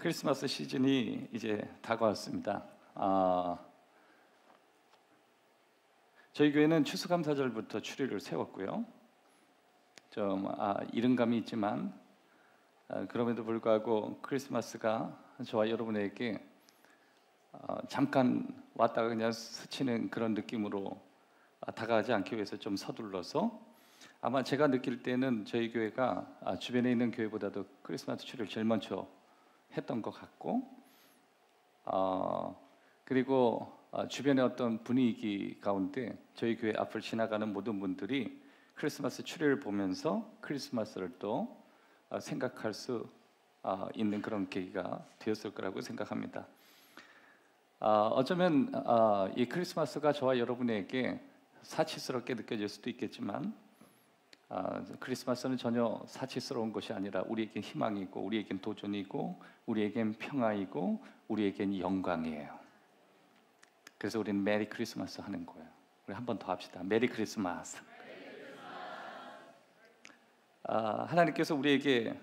크리스마스 시즌이 이제 다가왔습니다. 저희 교회는 추수감사절부터 추리를 세웠고요. 좀 이른감이 있지만 그럼에도 불구하고 크리스마스가 저와 여러분에게 잠깐 왔다가 그냥 스치는 그런 느낌으로 다가가지 않기 위해서 좀 서둘러서 아마 제가 느낄 때는 저희 교회가 주변에 있는 교회보다도 크리스마스 추리를 제일 먼저 했던 것 같고 그리고 주변의 어떤 분위기 가운데 저희 교회 앞을 지나가는 모든 분들이 크리스마스 추리를 보면서 크리스마스를 또 생각할 수 있는 그런 계기가 되었을 거라고 생각합니다. 어쩌면 이 크리스마스가 저와 여러분에게 사치스럽게 느껴질 수도 있겠지만 크리스마스는 전혀 사치스러운 것이 아니라 우리에겐 희망이고 우리에겐 도전이고 우리에겐 평화이고 우리에겐 영광이에요. 그래서 우리는 메리 크리스마스 하는 거예요. 우리 한 번 더 합시다. 메리 크리스마스. 하나님께서 우리에게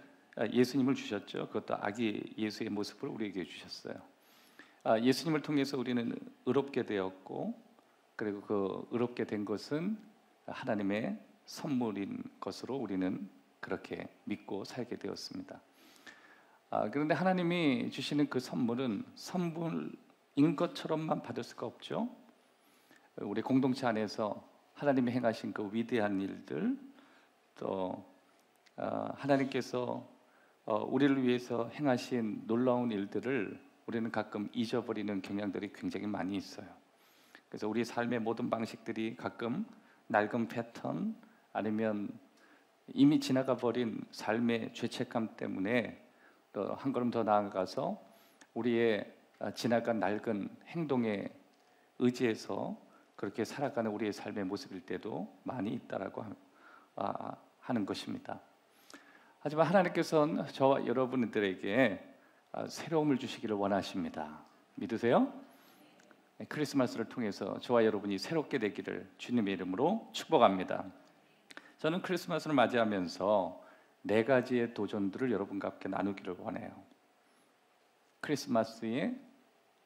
예수님을 주셨죠. 그것도 아기 예수의 모습을 우리에게 주셨어요. 예수님을 통해서 우리는 의롭게 되었고, 그리고 그 의롭게 된 것은 하나님의 선물인 것으로 우리는 그렇게 믿고 살게 되었습니다. 그런데 하나님이 주시는 그 선물은 선물인 것처럼만 받을 수가 없죠. 우리 공동체 안에서 하나님이 행하신 그 위대한 일들, 또 하나님께서 우리를 위해서 행하신 놀라운 일들을 우리는 가끔 잊어버리는 경향들이 굉장히 많이 있어요. 그래서 우리 삶의 모든 방식들이 가끔 낡은 패턴 아니면 이미 지나가 버린 삶의 죄책감 때문에 또 한 걸음 더 나아가서 우리의 지나간 낡은 행동에 의지해서 그렇게 살아가는 우리의 삶의 모습일 때도 많이 있다라고 하는 것입니다. 하지만 하나님께서는 저와 여러분들에게 새로움을 주시기를 원하십니다. 믿으세요? 크리스마스를 통해서 저와 여러분이 새롭게 되기를 주님의 이름으로 축복합니다. 저는 크리스마스를 맞이하면서 4가지의 도전들을 여러분과 함께 나누기를 원해요. 크리스마스에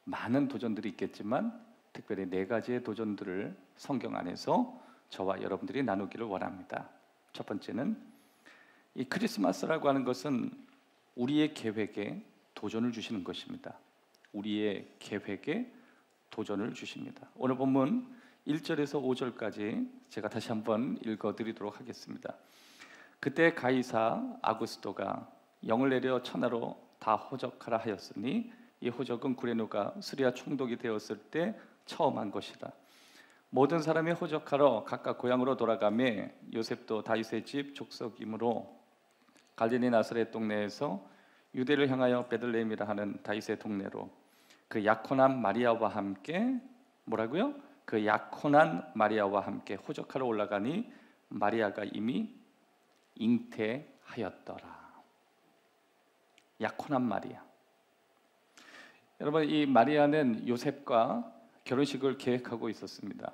많은 도전들이 있겠지만 특별히 4가지의 도전들을 성경 안에서 저와 여러분들이 나누기를 원합니다. 첫 번째는 이 크리스마스라고 하는 것은 우리의 계획에 도전을 주시는 것입니다. 우리의 계획에 도전을 주십니다. 오늘 본문 1절에서 5절까지 제가 다시 한번 읽어드리도록 하겠습니다. 그때 가이사 아구스토가 영을 내려 천하로 다 호적하라 하였으니 이 호적은 구레노가 수리아 총독이 되었을 때 처음 한 것이라. 모든 사람이 호적하러 각각 고향으로 돌아가며 요셉도 다윗의 집 족속이므로 갈릴리 나사렛 동네에서 유대를 향하여 베들레헴이라 하는 다윗의 동네로 그 약혼한 마리아와 함께 뭐라고요? 그 약혼한 마리아와 함께 호적하러 올라가니 마리아가 이미 잉태하였더라. 약혼한 마리아. 여러분, 이 마리아는 요셉과 결혼식을 계획하고 있었습니다.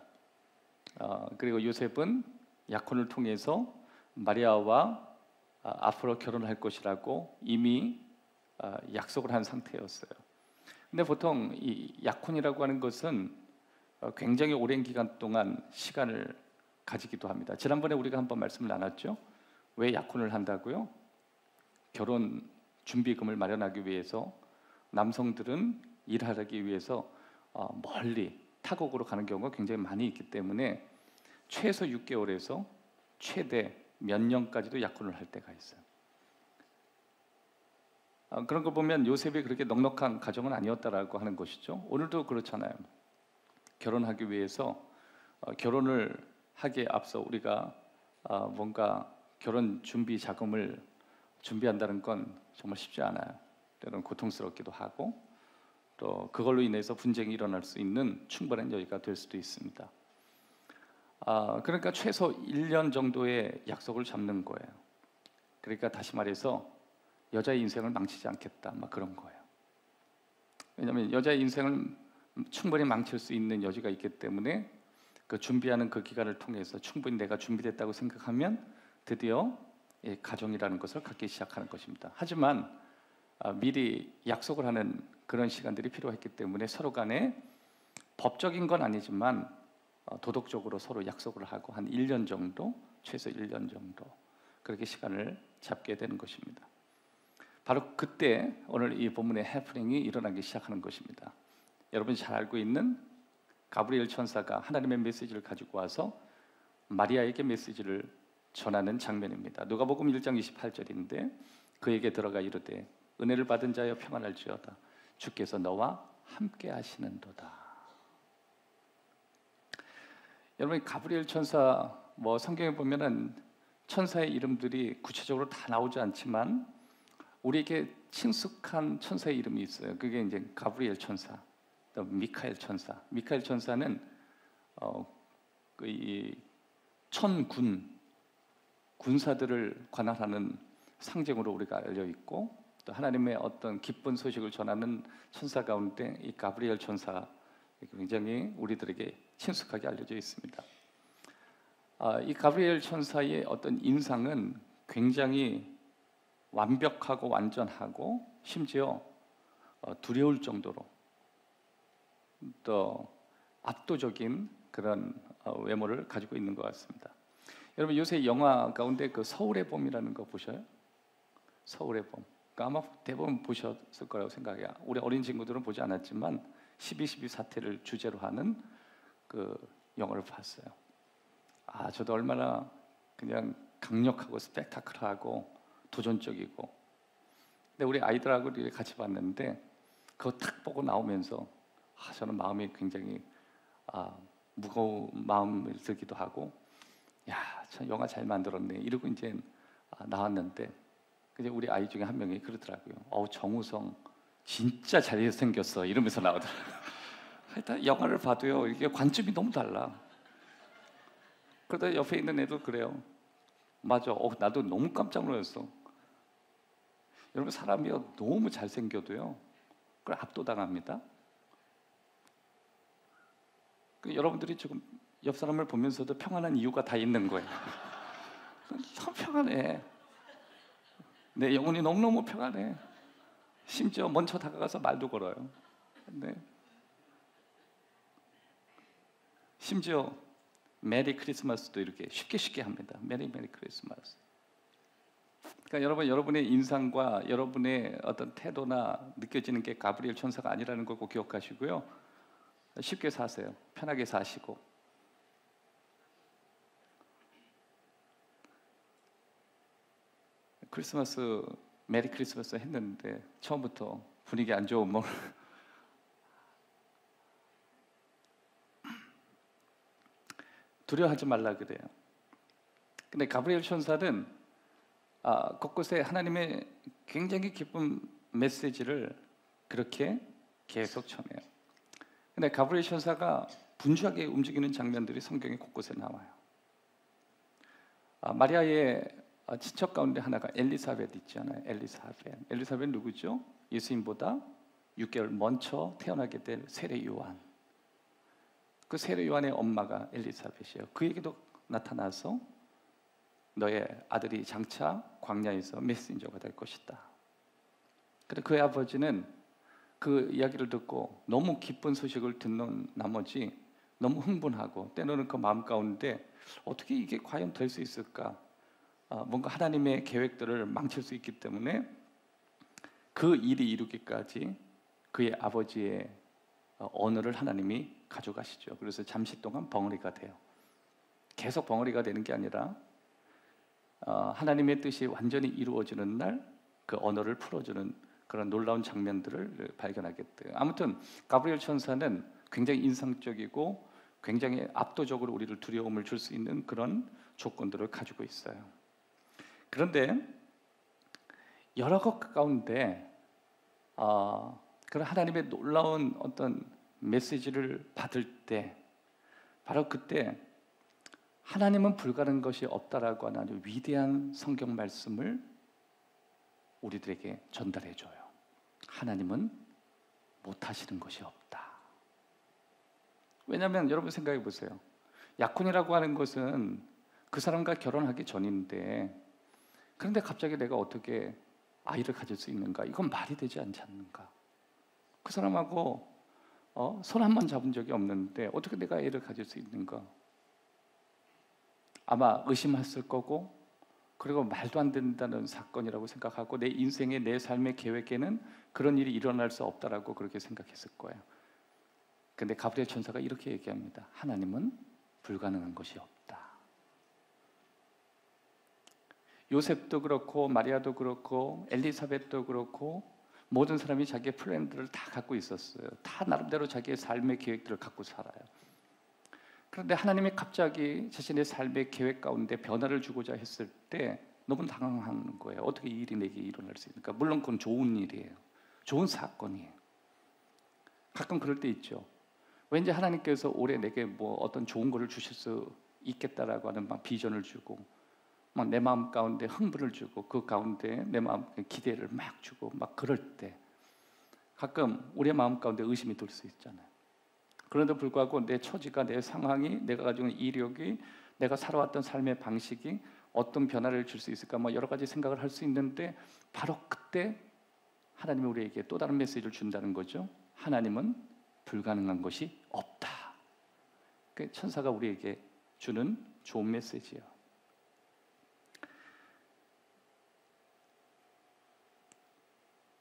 그리고 요셉은 약혼을 통해서 마리아와 앞으로 결혼할 것이라고 이미 약속을 한 상태였어요. 근데 보통 이 약혼이라고 하는 것은 굉장히 오랜 기간 동안 시간을 가지기도 합니다. 지난번에 우리가 한번 말씀을 나눴죠. 왜 약혼을 한다고요? 결혼 준비금을 마련하기 위해서 남성들은 일하기 위해서 멀리 타국으로 가는 경우가 굉장히 많이 있기 때문에 최소 6개월에서 최대 몇 년까지도 약혼을 할 때가 있어요. 그런 거 보면 요셉이 그렇게 넉넉한 가정은 아니었다라고 하는 것이죠. 오늘도 그렇잖아요. 결혼하기 위해서 결혼을 하기에 앞서 우리가 뭔가 결혼 준비 자금을 준비한다는 건 정말 쉽지 않아요. 때로는 고통스럽기도 하고 또 그걸로 인해서 분쟁이 일어날 수 있는 충분한 여지가 될 수도 있습니다. 그러니까 최소 1년 정도의 약속을 잡는 거예요. 그러니까 다시 말해서 여자의 인생을 망치지 않겠다, 막 그런 거예요. 왜냐하면 여자의 인생을 충분히 망칠 수 있는 여지가 있기 때문에 그 준비하는 그 기간을 통해서 충분히 내가 준비됐다고 생각하면 드디어 가정이라는 것을 갖기 시작하는 것입니다. 하지만 미리 약속을 하는 그런 시간들이 필요했기 때문에 서로 간에 법적인 건 아니지만 도덕적으로 서로 약속을 하고 한 1년 정도, 최소 1년 정도 그렇게 시간을 잡게 되는 것입니다. 바로 그때 오늘 이 본문의 해프닝이 일어나기 시작하는 것입니다. 여러분이 잘 알고 있는 가브리엘 천사가 하나님의 메시지를 가지고 와서 마리아에게 메시지를 전하는 장면입니다. 누가복음 1장 28절인데 그에게 들어가 이르되 은혜를 받은 자여 평안할지어다 주께서 너와 함께 하시는도다. 여러분 가브리엘 천사 성경에 보면은 천사의 이름들이 구체적으로 다 나오지 않지만 우리에게 친숙한 천사의 이름이 있어요. 그게 이제 가브리엘 천사, 또 미카엘 천사. 미카엘 천사는 이 군사들을 관할하는 상징으로 우리가 알려 있고 또 하나님의 어떤 기쁜 소식을 전하는 천사 가운데 이 가브리엘 천사 굉장히 우리들에게 친숙하게 알려져 있습니다. 이 가브리엘 천사의 어떤 인상은 굉장히 완벽하고 완전하고 심지어 두려울 정도로 또 압도적인 그런 외모를 가지고 있는 것 같습니다. 여러분 요새 영화 가운데 그 서울의 봄이라는 거 보셔요? 서울의 봄. 아마 대부분 보셨을 거라고 생각해요. 우리 어린 친구들은 보지 않았지만 12.12 사태를 주제로 하는 그 영화를 봤어요. 저도 얼마나 그냥 강력하고 스펙타클하고 도전적이고. 근데 우리 아이들하고 같이 봤는데 그거 딱 보고 나오면서 저는 마음이 굉장히 무거운 마음을 들기도 하고, 참 영화 잘 만들었네 이러고 이제 나왔는데, 근데 우리 아이 중에 한 명이 그러더라고요. 정우성 진짜 잘생겼어 이러면서 나오더라고요. 하여튼 영화를 봐도요 이게 관점이 너무 달라. 그러다 옆에 있는 애도 그래요. 맞아. 나도 너무 깜짝 놀랐어. 여러분 사람이요 너무 잘생겨도요 그걸 압도당합니다. 여러분들이 지금 옆 사람을 보면서도 평안한 이유가 다 있는 거예요. 참 평안해. 내 영혼이 너무너무 평안해. 심지어 먼저 다가가서 말도 걸어요. 네. 심지어 메리 크리스마스도 이렇게 쉽게 합니다. 메리 크리스마스. 그러니까 여러분의 인상과 여러분의 어떤 태도나 느껴지는 게 가브리엘 천사가 아니라는 걸 꼭 기억하시고요. 쉽게 사세요. 편하게 사시고. 크리스마스 메리 크리스마스 했는데 처음부터 분위기 안 좋으면 두려워하지 말라 그래요. 근데 가브리엘 천사는 곳곳에 하나님의 굉장히 기쁜 메시지를 그렇게 계속 전해요. 근데 가브리엘 천사가 분주하게 움직이는 장면들이 성경에 곳곳에 나와요. 마리아의 친척 가운데 하나가 엘리사벳 있잖아요. 엘리사벳 누구죠? 예수님보다 6개월 먼저 태어나게 될 세례 요한. 그 세례 요한의 엄마가 엘리사벳이에요. 그에게도 나타나서 너의 아들이 장차 광야에서 메신저가 될 것이다. 그런데 그의 아버지는 그 이야기를 듣고 너무 기쁜 소식을 듣는 나머지 너무 흥분하고 때로는 그 마음 가운데 어떻게 이게 과연 될 수 있을까? 뭔가 하나님의 계획들을 망칠 수 있기 때문에 그 일이 이루기까지 그의 아버지의 언어를 하나님이 가져가시죠. 그래서 잠시 동안 벙어리가 돼요. 계속 벙어리가 되는 게 아니라 하나님의 뜻이 완전히 이루어지는 날 그 언어를 풀어주는 그런 놀라운 장면들을 발견하게 돼요. 아무튼 가브리엘 천사는 굉장히 인상적이고 굉장히 압도적으로 우리를 두려움을 줄 수 있는 그런 조건들을 가지고 있어요. 그런데 여러 것 가운데 그런 하나님의 놀라운 어떤 메시지를 받을 때 바로 그때 하나님은 불가능한 것이 없다라고 하는 아주 위대한 성경 말씀을 우리들에게 전달해 줘요. 하나님은 못하시는 것이 없다. 왜냐하면 여러분 생각해 보세요. 약혼이라고 하는 것은 그 사람과 결혼하기 전인데, 그런데 갑자기 내가 어떻게 아이를 가질 수 있는가? 이건 말이 되지 않지 않는가? 그 사람하고 손 한 번 잡은 적이 없는데 어떻게 내가 아이를 가질 수 있는가? 아마 의심했을 거고, 그리고 말도 안 된다는 사건이라고 생각하고 내 인생의, 내 삶의 계획에는 그런 일이 일어날 수 없다라고 그렇게 생각했을 거예요. 근데 가브리엘 천사가 이렇게 얘기합니다. 하나님은 불가능한 것이 없다. 요셉도 그렇고 마리아도 그렇고 엘리사벳도 그렇고 모든 사람이 자기의 플랜들을 다 갖고 있었어요. 다 나름대로 자기의 삶의 계획들을 갖고 살아요. 그런데 하나님이 갑자기 자신의 삶의 계획 가운데 변화를 주고자 했을 때 너무 당황하는 거예요. 어떻게 이 일이 내게 일어날 수 있을까? 물론 그건 좋은 일이에요. 좋은 사건이에요. 가끔 그럴 때 있죠. 왠지 하나님께서 올해 내게 뭐 어떤 좋은 거를 주실 수 있겠다라고 하는 막 비전을 주고, 막 내 마음 가운데 흥분을 주고, 그 가운데 내 마음 기대를 막 주고, 막 그럴 때 가끔 우리의 마음 가운데 의심이 들 수 있잖아요. 그런데 불구하고 내 처지가, 내 상황이, 내가 가지고 있는 이력이, 내가 살아왔던 삶의 방식이 어떤 변화를 줄 수 있을까, 뭐 여러 가지 생각을 할 수 있는데, 바로 그때 하나님이 우리에게 또 다른 메시지를 준다는 거죠. 하나님은 불가능한 것이 없다. 그 천사가 우리에게 주는 좋은 메시지예요.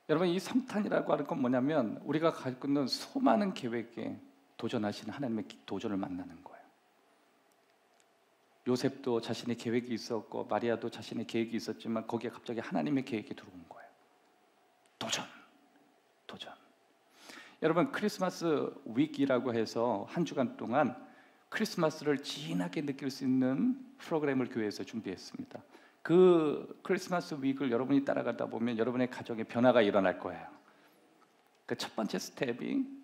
여러분, 이 성탄이라고 하는 건 뭐냐면 우리가 갖고 있는 수많은 계획에 도전하시는 하나님의 도전을 만나는 거예요. 요셉도 자신의 계획이 있었고 마리아도 자신의 계획이 있었지만 거기에 갑자기 하나님의 계획이 들어온 거예요. 도전. 여러분, 크리스마스 위기라고 해서 한 주간 동안 크리스마스를 진하게 느낄 수 있는 프로그램을 교회에서 준비했습니다. 그 크리스마스 위기를 여러분이 따라가다 보면 여러분의 가정에 변화가 일어날 거예요. 그 첫 번째 스텝이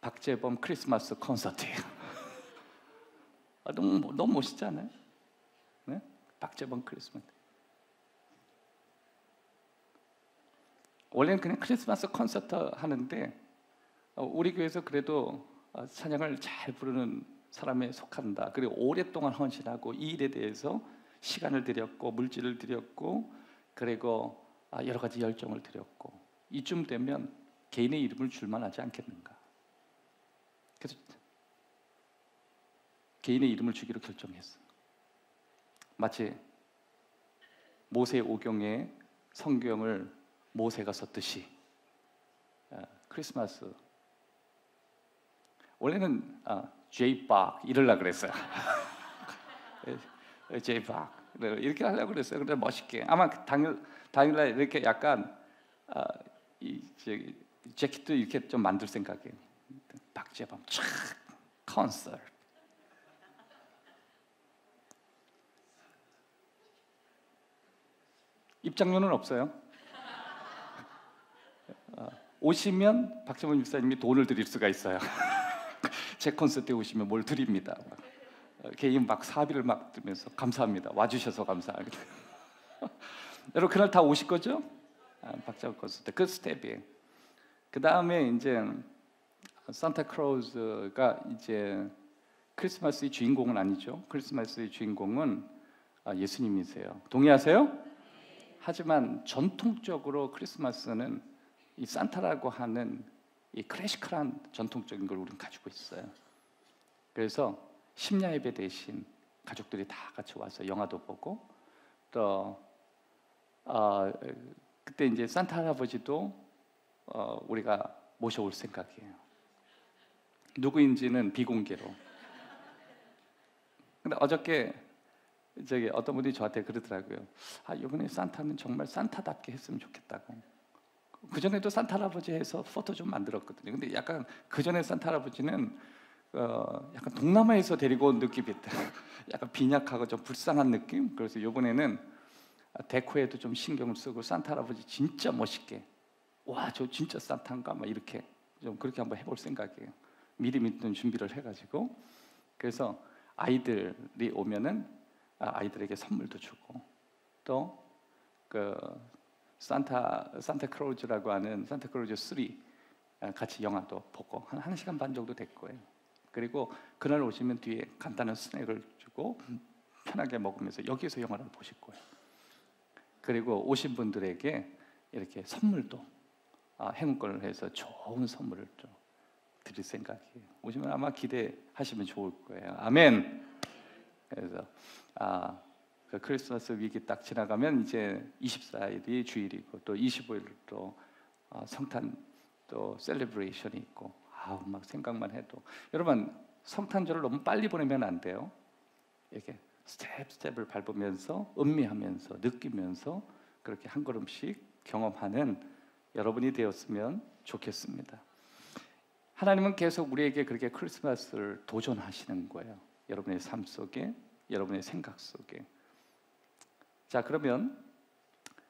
박재범 크리스마스 콘서트예요. 너무 멋있지 않아요? 네? 박재범 크리스마스. 원래는 그냥 크리스마스 콘서트 하는데 우리 교회에서 그래도 찬양을 잘 부르는 사람에 속한다. 그리고 오랫동안 헌신하고 이 일에 대해서 시간을 들였고 물질을 들였고 그리고 여러 가지 열정을 들였고 이쯤 되면 개인의 이름을 줄만 하지 않겠는가. 그래서 개인의 이름을 주기로 결정했어요. 마치 모세 오경에 성경을 모세가 썼듯이 크리스마스 원래는 제이박 이러려고 그랬어요. 제이박 이렇게 하려고 그랬어요. 근데 멋있게 아마 당일날 이렇게 약간 재킷도 이렇게 좀 만들 생각이에요. 박재범 촥 콘서트. 입장료는 없어요. 오시면 박재범 집사님이 돈을 드릴 수가 있어요. 제 콘서트에 오시면 뭘 드립니다. 개인 막 사비를 막 들면서 감사합니다. 와주셔서 감사합니다. 여러분 그날 다 오실 거죠? 박재범 콘서트 그 스텝이에요. 그 다음에 이제 산타크로즈가 이제 크리스마스의 주인공은 아니죠. 크리스마스의 주인공은 예수님이세요. 동의하세요? 하지만 전통적으로 크리스마스는 이 산타라고 하는 이 클래시컬한 전통적인 걸 우리는 가지고 있어요. 그래서 심야 예배 대신 가족들이 다 같이 와서 영화도 보고 또 그때 이제 산타 할아버지도 우리가 모셔올 생각이에요. 누구인지는 비공개로. 근데 어저께 어떤 분이 저한테 그러더라고요. 이번에 산타는 정말 산타답게 했으면 좋겠다고. 그전에도 산타 할아버지 해서 포토 좀 만들었거든요. 근데 약간 그전에 산타 할아버지는 약간 동남아에서 데리고 온 느낌이 있다. 약간 빈약하고 좀 불쌍한 느낌. 그래서 이번에는 데코에도 좀 신경을 쓰고 산타 할아버지 진짜 멋있게 저 진짜 산타인가 막 이렇게 좀 그렇게 한번 해볼 생각이에요. 미리 믿는 준비를 해가지고. 그래서 아이들이 오면은 아이들에게 선물도 주고 또 산타크로즈라고 하는 산타크로즈 3 같이 영화도 보고 한 1시간 반 정도 될 거예요. 그리고 그날 오시면 뒤에 간단한 스낵을 주고 편하게 먹으면서 여기에서 영화를 보실 거예요. 그리고 오신 분들에게 이렇게 선물도 행운권을 해서 좋은 선물을 좀 드릴 생각이에요. 오시면 아마 기대하시면 좋을 거예요. 아멘. 그래서 그 크리스마스 위기 딱 지나가면 이제 24일이 주일이고 또 25일 또 성탄 또 셀레브레이션이 있고 막 생각만 해도 여러분 성탄절을 너무 빨리 보내면 안 돼요. 이렇게 스텝을 밟으면서 음미하면서 느끼면서 그렇게 한 걸음씩 경험하는 여러분이 되었으면 좋겠습니다. 하나님은 계속 우리에게 그렇게 크리스마스를 도전하시는 거예요. 여러분의 삶 속에, 여러분의 생각 속에. 자, 그러면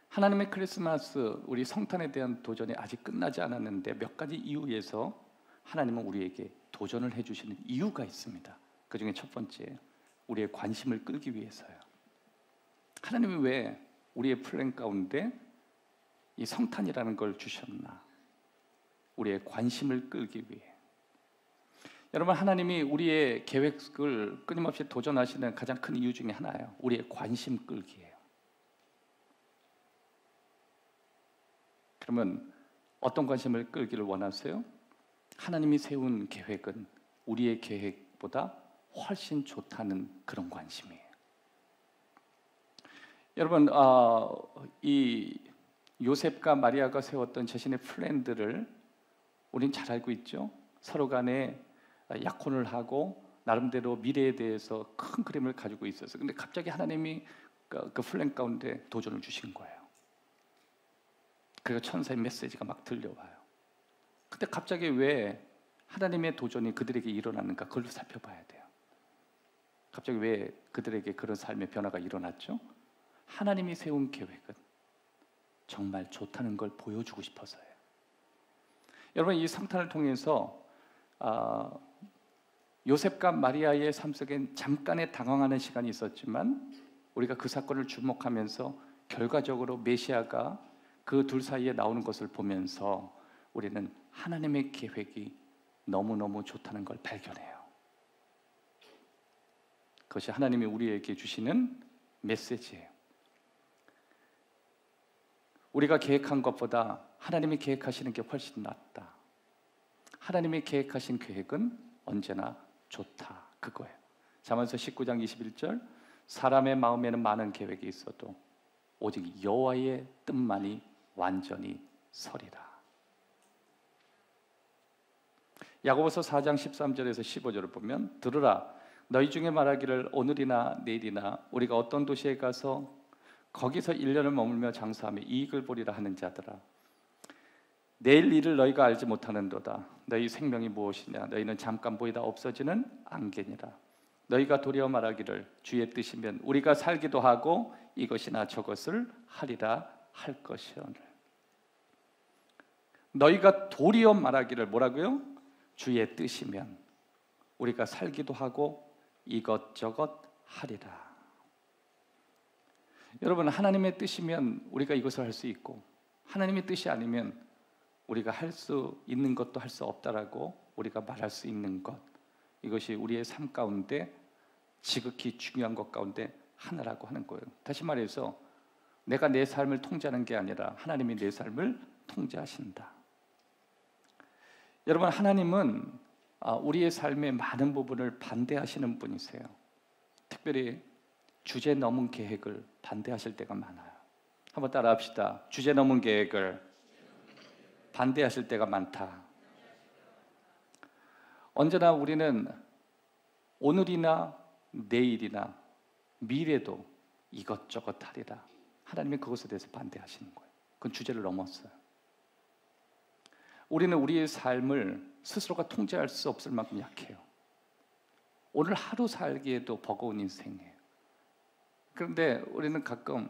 하나님의 크리스마스, 우리 성탄에 대한 도전이 아직 끝나지 않았는데 몇 가지 이유에서 하나님은 우리에게 도전을 해주시는 이유가 있습니다. 그 중에 첫 번째, 우리의 관심을 끌기 위해서요. 하나님이 왜 우리의 플랜 가운데 이 성탄이라는 걸 주셨나? 우리의 관심을 끌기 위해. 여러분, 하나님이 우리의 계획을 끊임없이 도전하시는 가장 큰 이유 중에 하나예요. 우리의 관심 끌기예요. 그러면 어떤 관심을 끌기를 원하세요? 하나님이 세운 계획은 우리의 계획보다 훨씬 좋다는 그런 관심이에요. 여러분, 이 요셉과 마리아가 세웠던 자신의 플랜들을 우린 잘 알고 있죠. 서로 간에 약혼을 하고 나름대로 미래에 대해서 큰 그림을 가지고 있었어요. 근데 갑자기 하나님이 그 플랜 가운데 도전을 주신 거예요. 그리고 천사의 메시지가 막 들려와요. 근데 갑자기 왜 하나님의 도전이 그들에게 일어났는가? 그걸 살펴봐야 돼요. 갑자기 왜 그들에게 그런 삶의 변화가 일어났죠? 하나님이 세운 계획은 정말 좋다는 걸 보여주고 싶어서예요. 여러분, 이 성탄을 통해서 요셉과 마리아의 삶 속엔 잠깐의 당황하는 시간이 있었지만 우리가 그 사건을 주목하면서 결과적으로 메시아가 그 둘 사이에 나오는 것을 보면서 우리는 하나님의 계획이 너무너무 좋다는 걸 발견해요. 그것이 하나님이 우리에게 주시는 메시지예요. 우리가 계획한 것보다 하나님이 계획하시는 게 훨씬 낫다. 하나님이 계획하신 계획은 언제나 좋다. 그거예요. 잠언서 19장 21절, 사람의 마음에는 많은 계획이 있어도 오직 여호와의 뜻만이 완전히 서리라. 야고보서 4장 13절에서 15절을 보면, 들으라, 너희 중에 말하기를 오늘이나 내일이나 우리가 어떤 도시에 가서 거기서 1년을 머물며 장사하며 이익을 보리라 하는 자들아, 내일 일을 너희가 알지 못하는도다. 너희 생명이 무엇이냐? 너희는 잠깐 보이다 없어지는 안개니라. 너희가 도리어 말하기를 주의 뜻이면 우리가 살기도 하고 이것이나 저것을 하리라 할 것이오늘. 너희가 도리어 말하기를 뭐라고요? 주의 뜻이면 우리가 살기도 하고 이것저것 하리라. 여러분, 하나님의 뜻이면 우리가 이것을 할 수 있고 하나님의 뜻이 아니면 우리가 할 수 있는 것도 할 수 없다라고 우리가 말할 수 있는 것, 이것이 우리의 삶 가운데 지극히 중요한 것 가운데 하나라고 하는 거예요. 다시 말해서 내가 내 삶을 통제하는 게 아니라 하나님이 내 삶을 통제하신다. 여러분, 하나님은 우리의 삶의 많은 부분을 반대하시는 분이세요. 특별히 주제 넘은 계획을 반대하실 때가 많아요. 한번 따라 합시다. 주제 넘은 계획을 반대하실 때가 많다. 언제나 우리는 오늘이나 내일이나 미래도 이것저것 하리라. 하나님이 그것에 대해서 반대하시는 거예요. 그건 주제를 넘었어요. 우리는 우리의 삶을 스스로가 통제할 수 없을 만큼 약해요. 오늘 하루 살기에도 버거운 인생이에요. 그런데 우리는 가끔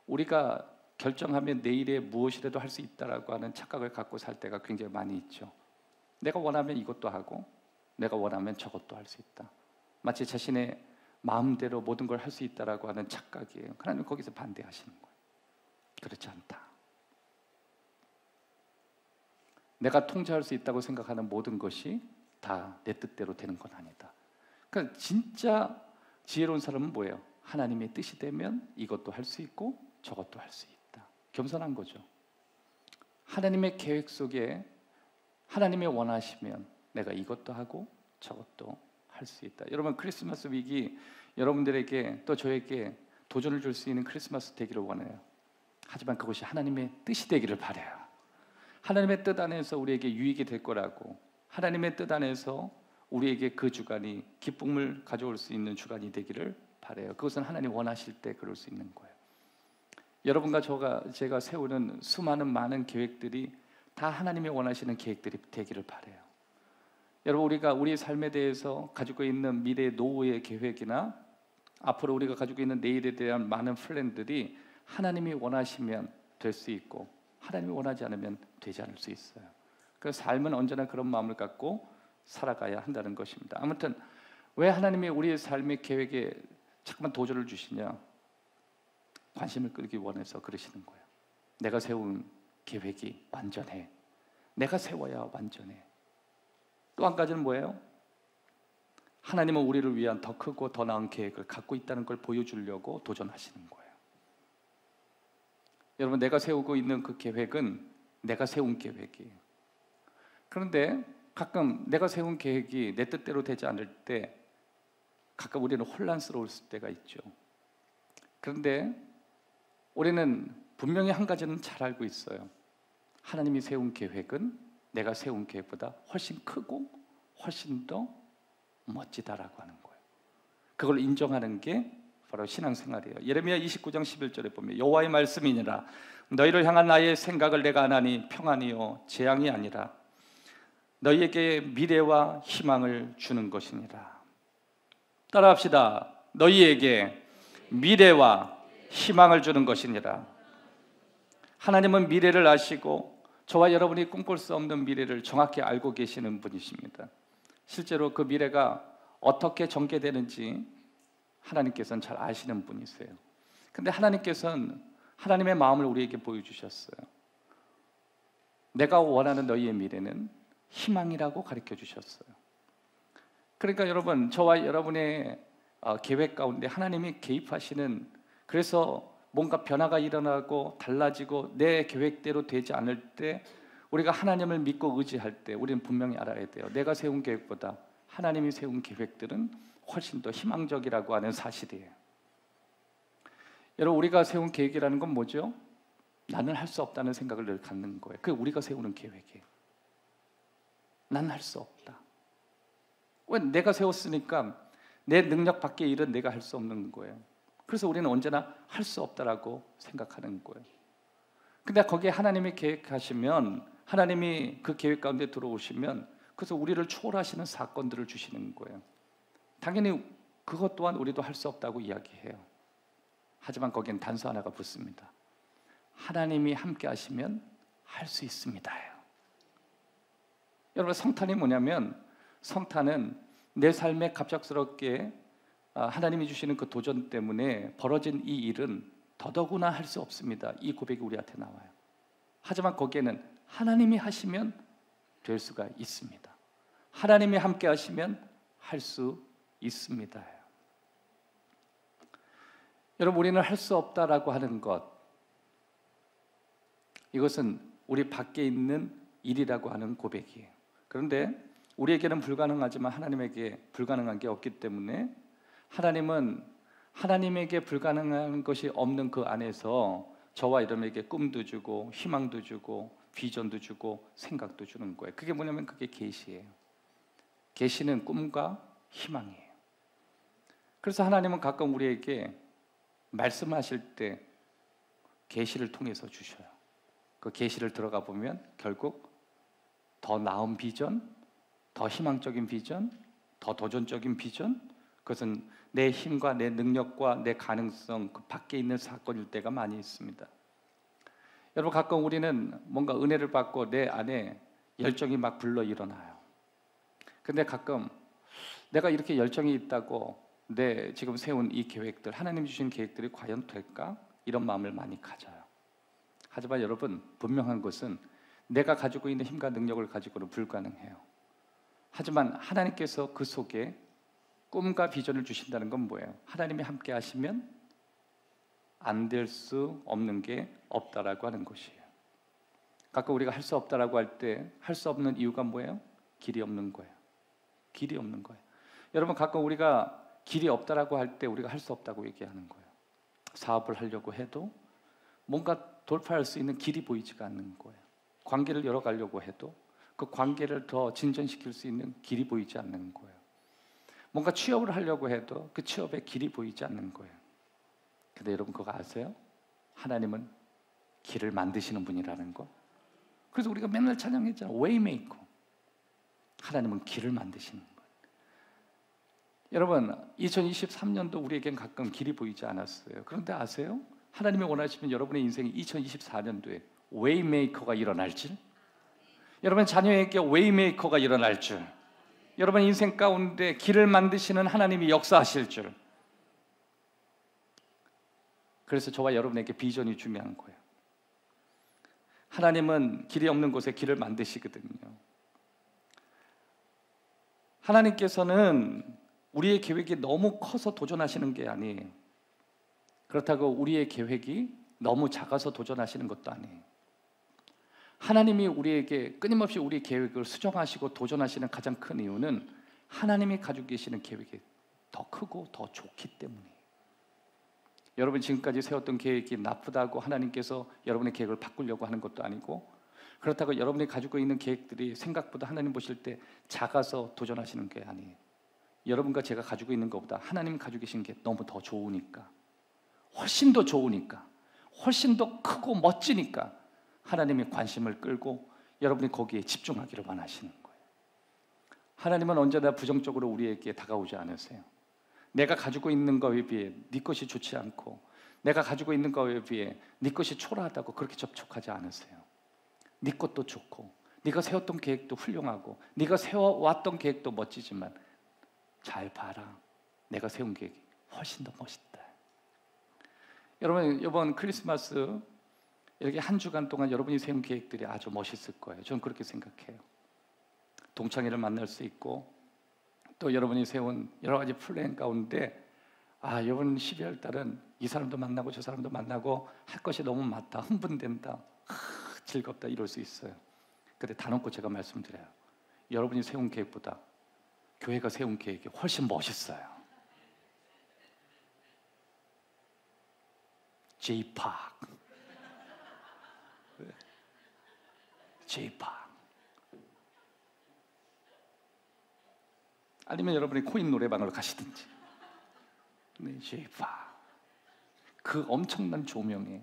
우리가 결정하면 내일에 무엇이라도 할 수 있다라고 하는 착각을 갖고 살 때가 굉장히 많이 있죠. 내가 원하면 이것도 하고 내가 원하면 저것도 할 수 있다. 마치 자신의 마음대로 모든 걸 할 수 있다라고 하는 착각이에요. 하나님은 거기서 반대하시는 거예요. 그렇지 않다. 내가 통제할 수 있다고 생각하는 모든 것이 다 내 뜻대로 되는 건 아니다. 그러니까 진짜 지혜로운 사람은 뭐예요? 하나님의 뜻이 되면 이것도 할 수 있고 저것도 할 수 있다. 겸손한 거죠. 하나님의 계획 속에 하나님이 원하시면 내가 이것도 하고 저것도 할 수 있다. 여러분, 크리스마스 위기 여러분들에게 또 저에게 도전을 줄 수 있는 크리스마스 되기를 원해요. 하지만 그것이 하나님의 뜻이 되기를 바라요. 하나님의 뜻 안에서 우리에게 유익이 될 거라고, 하나님의 뜻 안에서 우리에게 그 주간이 기쁨을 가져올 수 있는 주간이 되기를 바라요. 그것은 하나님 원하실 때 그럴 수 있는 거예요. 여러분과 제가 세우는 수많은 많은 계획들이 다 하나님이 원하시는 계획들이 되기를 바라요. 여러분, 우리가 우리 삶에 대해서 가지고 있는 미래의 노후의 계획이나 앞으로 우리가 가지고 있는 내일에 대한 많은 플랜들이 하나님이 원하시면 될 수 있고 하나님이 원하지 않으면 되지 않을 수 있어요. 그래서 삶은 언제나 그런 마음을 갖고 살아가야 한다는 것입니다. 아무튼 왜 하나님이 우리의 삶의 계획에 자꾸만 도전을 주시냐? 관심을 끌기 원해서 그러시는 거예요. 내가 세운 계획이 완전해. 내가 세워야 완전해. 또 한 가지는 뭐예요? 하나님은 우리를 위한 더 크고 더 나은 계획을 갖고 있다는 걸 보여주려고 도전하시는 거예요. 여러분, 내가 세우고 있는 그 계획은 내가 세운 계획이에요. 그런데 가끔 내가 세운 계획이 내 뜻대로 되지 않을 때 가끔 우리는 혼란스러울 때가 있죠. 그런데 우리는 분명히 한 가지는 잘 알고 있어요. 하나님이 세운 계획은 내가 세운 계획보다 훨씬 크고 훨씬 더 멋지다라고 하는 거예요. 그걸 인정하는 게 바로 신앙생활이에요. 예레미야 29장 11절에 보면 여호와의 말씀이니라 너희를 향한 나의 생각을 내가 아나니 평안이요 재앙이 아니라 너희에게 미래와 희망을 주는 것이니라. 따라합시다. 너희에게 미래와 희망을 주는 것이니라. 하나님은 미래를 아시고 저와 여러분이 꿈꿀 수 없는 미래를 정확히 알고 계시는 분이십니다. 실제로 그 미래가 어떻게 전개되는지 하나님께서는 잘 아시는 분이세요. 근데 하나님께서는 하나님의 마음을 우리에게 보여주셨어요. 내가 원하는 너희의 미래는 희망이라고 가르쳐 주셨어요. 그러니까 여러분, 저와 여러분의 계획 가운데 하나님이 개입하시는, 그래서 뭔가 변화가 일어나고 달라지고 내 계획대로 되지 않을 때 우리가 하나님을 믿고 의지할 때 우리는 분명히 알아야 돼요. 내가 세운 계획보다 하나님이 세운 계획들은 훨씬 더 희망적이라고 하는 사실이에요. 여러분, 우리가 세운 계획이라는 건 뭐죠? 나는 할 수 없다는 생각을 늘 갖는 거예요. 그게 우리가 세우는 계획이에요. 나는 할 수 없다. 왜? 내가 세웠으니까 내 능력 밖의 일은 내가 할 수 없는 거예요. 그래서 우리는 언제나 할 수 없다라고 생각하는 거예요. 근데 거기에 하나님이 계획하시면, 하나님이 그 계획 가운데 들어오시면 그래서 우리를 초월하시는 사건들을 주시는 거예요. 당연히 그것 또한 우리도 할 수 없다고 이야기해요. 하지만 거기엔 단서 하나가 붙습니다. 하나님이 함께 하시면 할 수 있습니다예요. 여러분, 성탄이 뭐냐면, 성탄은 내 삶에 갑작스럽게 하나님이 주시는 그 도전 때문에 벌어진 이 일은 더더구나 할 수 없습니다. 이 고백이 우리한테 나와요. 하지만 거기에는 하나님이 하시면 될 수가 있습니다. 하나님이 함께 하시면 할 수 있습니다. 여러분, 우리는 할 수 없다라고 하는 것, 이것은 우리 밖에 있는 일이라고 하는 고백이에요. 그런데 우리에게는 불가능하지만 하나님에게 불가능한 게 없기 때문에 하나님은 하나님에게 불가능한 것이 없는 그 안에서 저와 여러분에게 꿈도 주고 희망도 주고 비전도 주고 생각도 주는 거예요. 그게 뭐냐면 그게 계시예요. 계시는 꿈과 희망이에요. 그래서 하나님은 가끔 우리에게 말씀하실 때 계시를 통해서 주셔요. 그 계시를 들어가 보면 결국 더 나은 비전, 더 희망적인 비전, 더 도전적인 비전, 그것은 내 힘과 내 능력과 내 가능성 그 밖에 있는 사건일 때가 많이 있습니다. 여러분, 가끔 우리는 뭔가 은혜를 받고 내 안에 열정이 막 불러 일어나요. 근데 가끔 내가 이렇게 열정이 있다고 내 지금 세운 이 계획들, 하나님 주신 계획들이 과연 될까? 이런 마음을 많이 가져요. 하지만 여러분, 분명한 것은 내가 가지고 있는 힘과 능력을 가지고는 불가능해요. 하지만 하나님께서 그 속에 꿈과 비전을 주신다는 건 뭐예요? 하나님이 함께 하시면 안 될 수 없는 게 없다라고 하는 것이에요. 가끔 우리가 할 수 없다라고 할 때 할 수 없는 이유가 뭐예요? 길이 없는 거예요. 길이 없는 거예요. 여러분, 가끔 우리가 길이 없다라고 할 때 우리가 할 수 없다고 얘기하는 거예요. 사업을 하려고 해도 뭔가 돌파할 수 있는 길이 보이지가 않는 거예요. 관계를 열어가려고 해도 그 관계를 더 진전시킬 수 있는 길이 보이지 않는 거예요. 뭔가 취업을 하려고 해도 그 취업의 길이 보이지 않는 거예요. 근데 여러분 그거 아세요? 하나님은 길을 만드시는 분이라는 거. 그래서 우리가 맨날 찬양했잖아요. 웨이메이커. 하나님은 길을 만드시는 거예요. 여러분, 2023년도 우리에겐 가끔 길이 보이지 않았어요. 그런데 아세요? 하나님이 원하시면 여러분의 인생이 2024년도에 웨이메이커가 일어날 줄, 여러분 자녀에게 웨이메이커가 일어날 줄, 여러분 인생 가운데 길을 만드시는 하나님이 역사하실 줄. 그래서 저와 여러분에게 비전이 중요한 거예요. 하나님은 길이 없는 곳에 길을 만드시거든요. 하나님께서는 우리의 계획이 너무 커서 도전하시는 게 아니에요. 그렇다고 우리의 계획이 너무 작아서 도전하시는 것도 아니에요. 하나님이 우리에게 끊임없이 우리 계획을 수정하시고 도전하시는 가장 큰 이유는 하나님이 가지고 계시는 계획이 더 크고 더 좋기 때문이에요. 여러분 지금까지 세웠던 계획이 나쁘다고 하나님께서 여러분의 계획을 바꾸려고 하는 것도 아니고, 그렇다고 여러분이 가지고 있는 계획들이 생각보다 하나님 보실 때 작아서 도전하시는 게 아니에요. 여러분과 제가 가지고 있는 것보다 하나님 가지고 계신 게 너무 더 좋으니까, 훨씬 더 좋으니까, 훨씬 더 크고 멋지니까 하나님의 관심을 끌고 여러분이 거기에 집중하기를 원하시는 거예요. 하나님은 언제나 부정적으로 우리에게 다가오지 않으세요. 내가 가지고 있는 것에 비해 네 것이 좋지 않고, 내가 가지고 있는 것에 비해 네 것이 초라하다고 그렇게 접촉하지 않으세요. 네 것도 좋고, 네가 세웠던 계획도 훌륭하고, 네가 세워왔던 계획도 멋지지만 잘 봐라, 내가 세운 계획이 훨씬 더 멋있다. 여러분 이번 크리스마스 이렇게 한 주간 동안 여러분이 세운 계획들이 아주 멋있을 거예요. 저는 그렇게 생각해요. 동창회를 만날 수 있고, 또 여러분이 세운 여러 가지 플랜 가운데 이번 12월 달은 이 사람도 만나고 저 사람도 만나고 할 것이 너무 많다, 흥분된다, 즐겁다, 이럴 수 있어요. 근데 단언코 제가 말씀드려요. 여러분이 세운 계획보다 교회가 세운 계획이 훨씬 멋있어요. J-POP, J-POP. 아니면 여러분이 코인 노래방으로 가시든지. 네, J-POP. 그 엄청난 조명에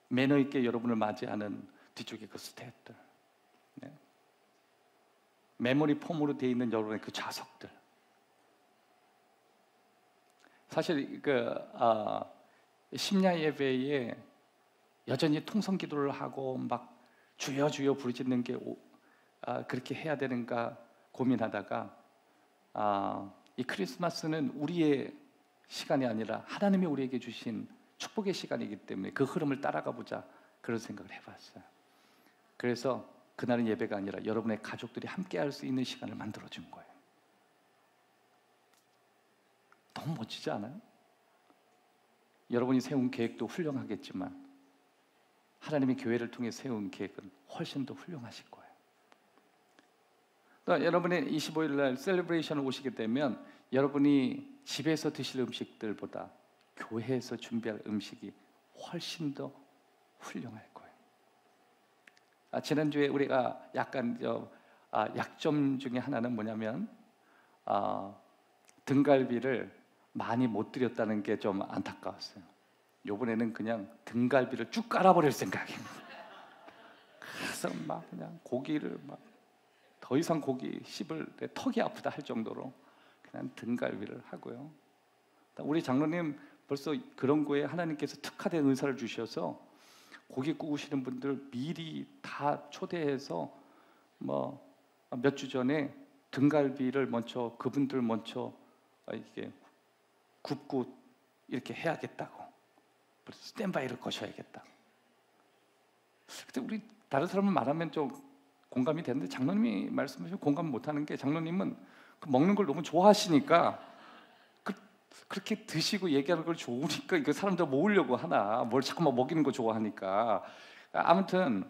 매너 있게 여러분을 맞이하는 뒤쪽에 그 스태프들, 네. 메모리 폼으로 되어 있는 여러분의 그 좌석들. 사실 심야 예배에 여전히 통성 기도를 하고 막 주여 주여 부르짖는 게 그렇게 해야 되는가 고민하다가 이 크리스마스는 우리의 시간이 아니라 하나님이 우리에게 주신 축복의 시간이기 때문에 그 흐름을 따라가 보자, 그런 생각을 해봤어요. 그래서 그날은 예배가 아니라 여러분의 가족들이 함께 할 수 있는 시간을 만들어준 거예요. 너무 멋지지 않아요? 여러분이 세운 계획도 훌륭하겠지만 하나님이 교회를 통해 세운 계획은 훨씬 더 훌륭하실 거예요. 또 여러분이 25일 날 셀러브레이션을 오시게 되면 여러분이 집에서 드실 음식들보다 교회에서 준비할 음식이 훨씬 더 훌륭할 거예요. 지난주에 우리가 약간 약점 중에 하나는 뭐냐면 등갈비를 많이 못 드렸다는 게 좀 안타까웠어요. 이번에는 그냥 등갈비를 쭉 깔아버릴 생각입니다. 그래서 막 그냥 고기를 막 더 이상 고기 씹을 때 턱이 아프다 할 정도로 그냥 등갈비를 하고요. 우리 장로님 벌써 그런 거에 하나님께서 특화된 은사를 주셔서 고기 구우시는 분들 미리 다 초대해서 몇 주 전에 등갈비를 먼저 그분들 먼저 이게 굽고 이렇게 해야겠다고, 그래서 스탠바이를 거셔야겠다. 근데 우리 다른 사람은 말하면 좀 공감이 되는데 장로님이 말씀하시면 공감 못하는 게, 장로님은 그 먹는 걸 너무 좋아하시니까 그렇게 드시고 얘기하는 걸 좋으니까 이거 사람들 모으려고 하나, 뭘 자꾸만 먹이는 거 좋아하니까. 아무튼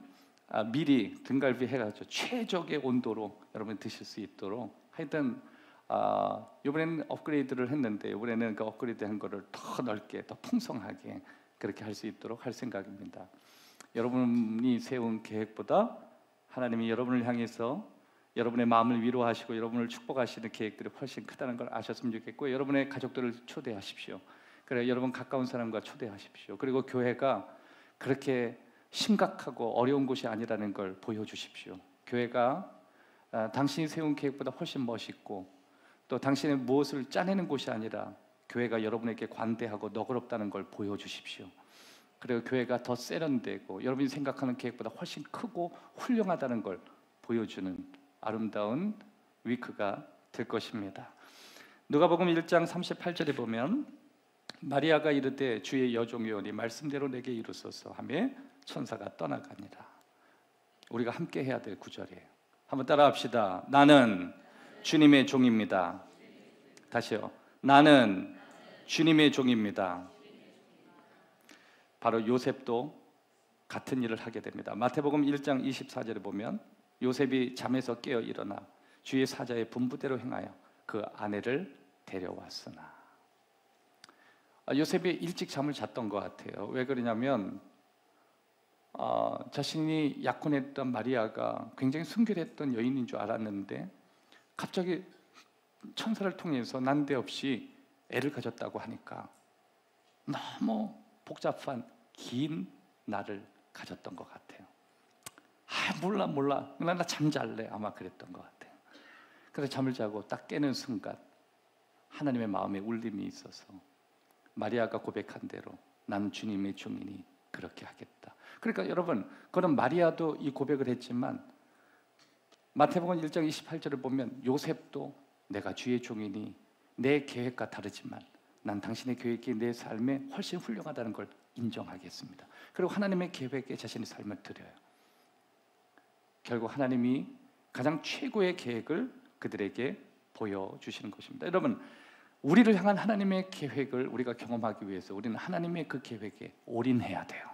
미리 등갈비 해가지고 최적의 온도로 여러분 드실 수 있도록, 하여튼 이번에는 업그레이드를 했는데 이번에는 그 업그레이드한 거를 더 넓게, 더 풍성하게 그렇게 할 수 있도록 할 생각입니다. 여러분이 세운 계획보다 하나님이 여러분을 향해서 여러분의 마음을 위로하시고 여러분을 축복하시는 계획들이 훨씬 크다는 걸 아셨으면 좋겠고, 여러분의 가족들을 초대하십시오. 그래, 여러분 가까운 사람과 초대하십시오. 그리고 교회가 그렇게 심각하고 어려운 곳이 아니라는 걸 보여주십시오. 교회가 당신이 세운 계획보다 훨씬 멋있고, 또 당신의 무엇을 짜내는 곳이 아니라 교회가 여러분에게 관대하고 너그럽다는 걸 보여주십시오. 그리고 교회가 더 세련되고 여러분이 생각하는 계획보다 훨씬 크고 훌륭하다는 걸 보여주는 아름다운 위크가 될 것입니다. 누가복음 1장 38절에 보면 마리아가 이르되 주의 여종이오니 말씀대로 내게 이루소서 하며 천사가 떠나가니라. 우리가 함께 해야 될 구절이에요. 한번 따라합시다. 나는 주님의 종입니다. 다시요. 나는 주님의 종입니다. 바로 요셉도 같은 일을 하게 됩니다. 마태복음 1장 24절에 보면 요셉이 잠에서 깨어 일어나 주의 사자의 분부대로 행하여 그 아내를 데려왔으나. 요셉이 일찍 잠을 잤던 것 같아요. 왜 그러냐면 자신이 약혼했던 마리아가 굉장히 순결했던 여인인 줄 알았는데 갑자기 천사를 통해서 난데없이 애를 가졌다고 하니까 너무 복잡한 긴 날을 가졌던 것 같아요. 몰라 나 잠잘래, 아마 그랬던 것 같아요. 그래서 잠을 자고 딱 깨는 순간 하나님의 마음에 울림이 있어서 마리아가 고백한 대로 난 주님의 종이니 그렇게 하겠다. 그러니까 여러분, 그런 마리아도 이 고백을 했지만 마태복음 1장 28절을 보면 요셉도 내가 주의 종이니 내 계획과 다르지만 난 당신의 계획이 내 삶에 훨씬 훌륭하다는 걸 인정하겠습니다. 그리고 하나님의 계획에 자신의 삶을 드려요. 결국 하나님이 가장 최고의 계획을 그들에게 보여주시는 것입니다. 여러분, 우리를 향한 하나님의 계획을 우리가 경험하기 위해서 우리는 하나님의 그 계획에 올인해야 돼요.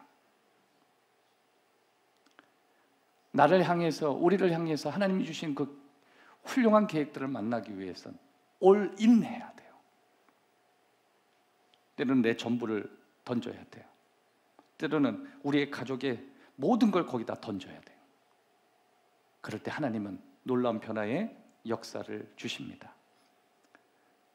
나를 향해서, 우리를 향해서 하나님이 주신 그 훌륭한 계획들을 만나기 위해서는 올인해야 돼요. 때로는 내 전부를 던져야 돼요. 때로는 우리의 가족의 모든 걸 거기다 던져야 돼요. 그럴 때 하나님은 놀라운 변화의 역사를 주십니다.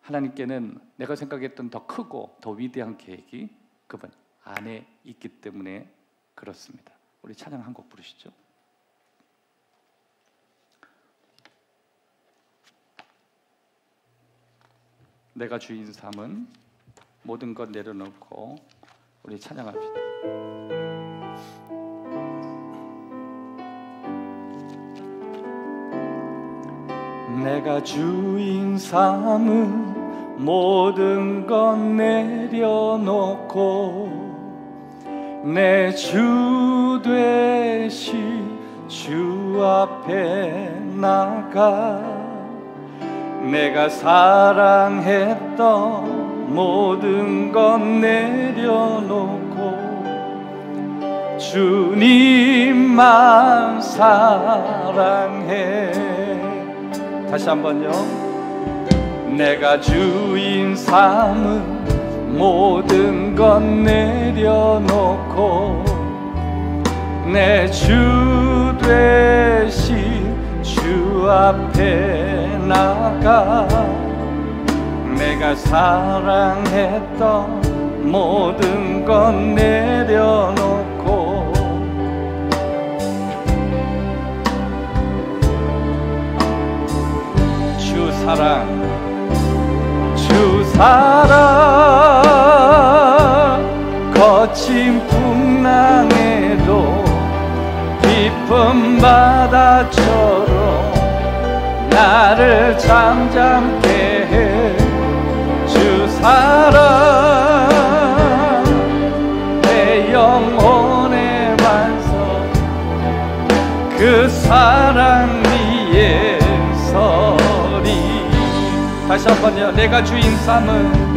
하나님께는 내가 생각했던 더 크고 더 위대한 계획이 그분 안에 있기 때문에 그렇습니다. 우리 찬양 한 곡 부르시죠. 내가 주인 삼은 모든 것 내려놓고 우리 찬양합시다. 내가 주인 삼은 모든 것 내려놓고 내 주 되신 주 앞에 나가 내가 사랑했던 모든 것 내려놓고 주님만 사랑해. 다시 한번요. 내가 주인 삼은 모든 것 내려놓고 내 주 되신 주 앞에 나가 내가 사랑했던 모든 것 내려놓고 주 사랑 거친 풍랑에도 깊은 바다처럼 나를 잠잠케 해. 주 사랑 내 영혼의 반석 그 사랑 위에 서리. 다시 한번요. 내가 주인 삼은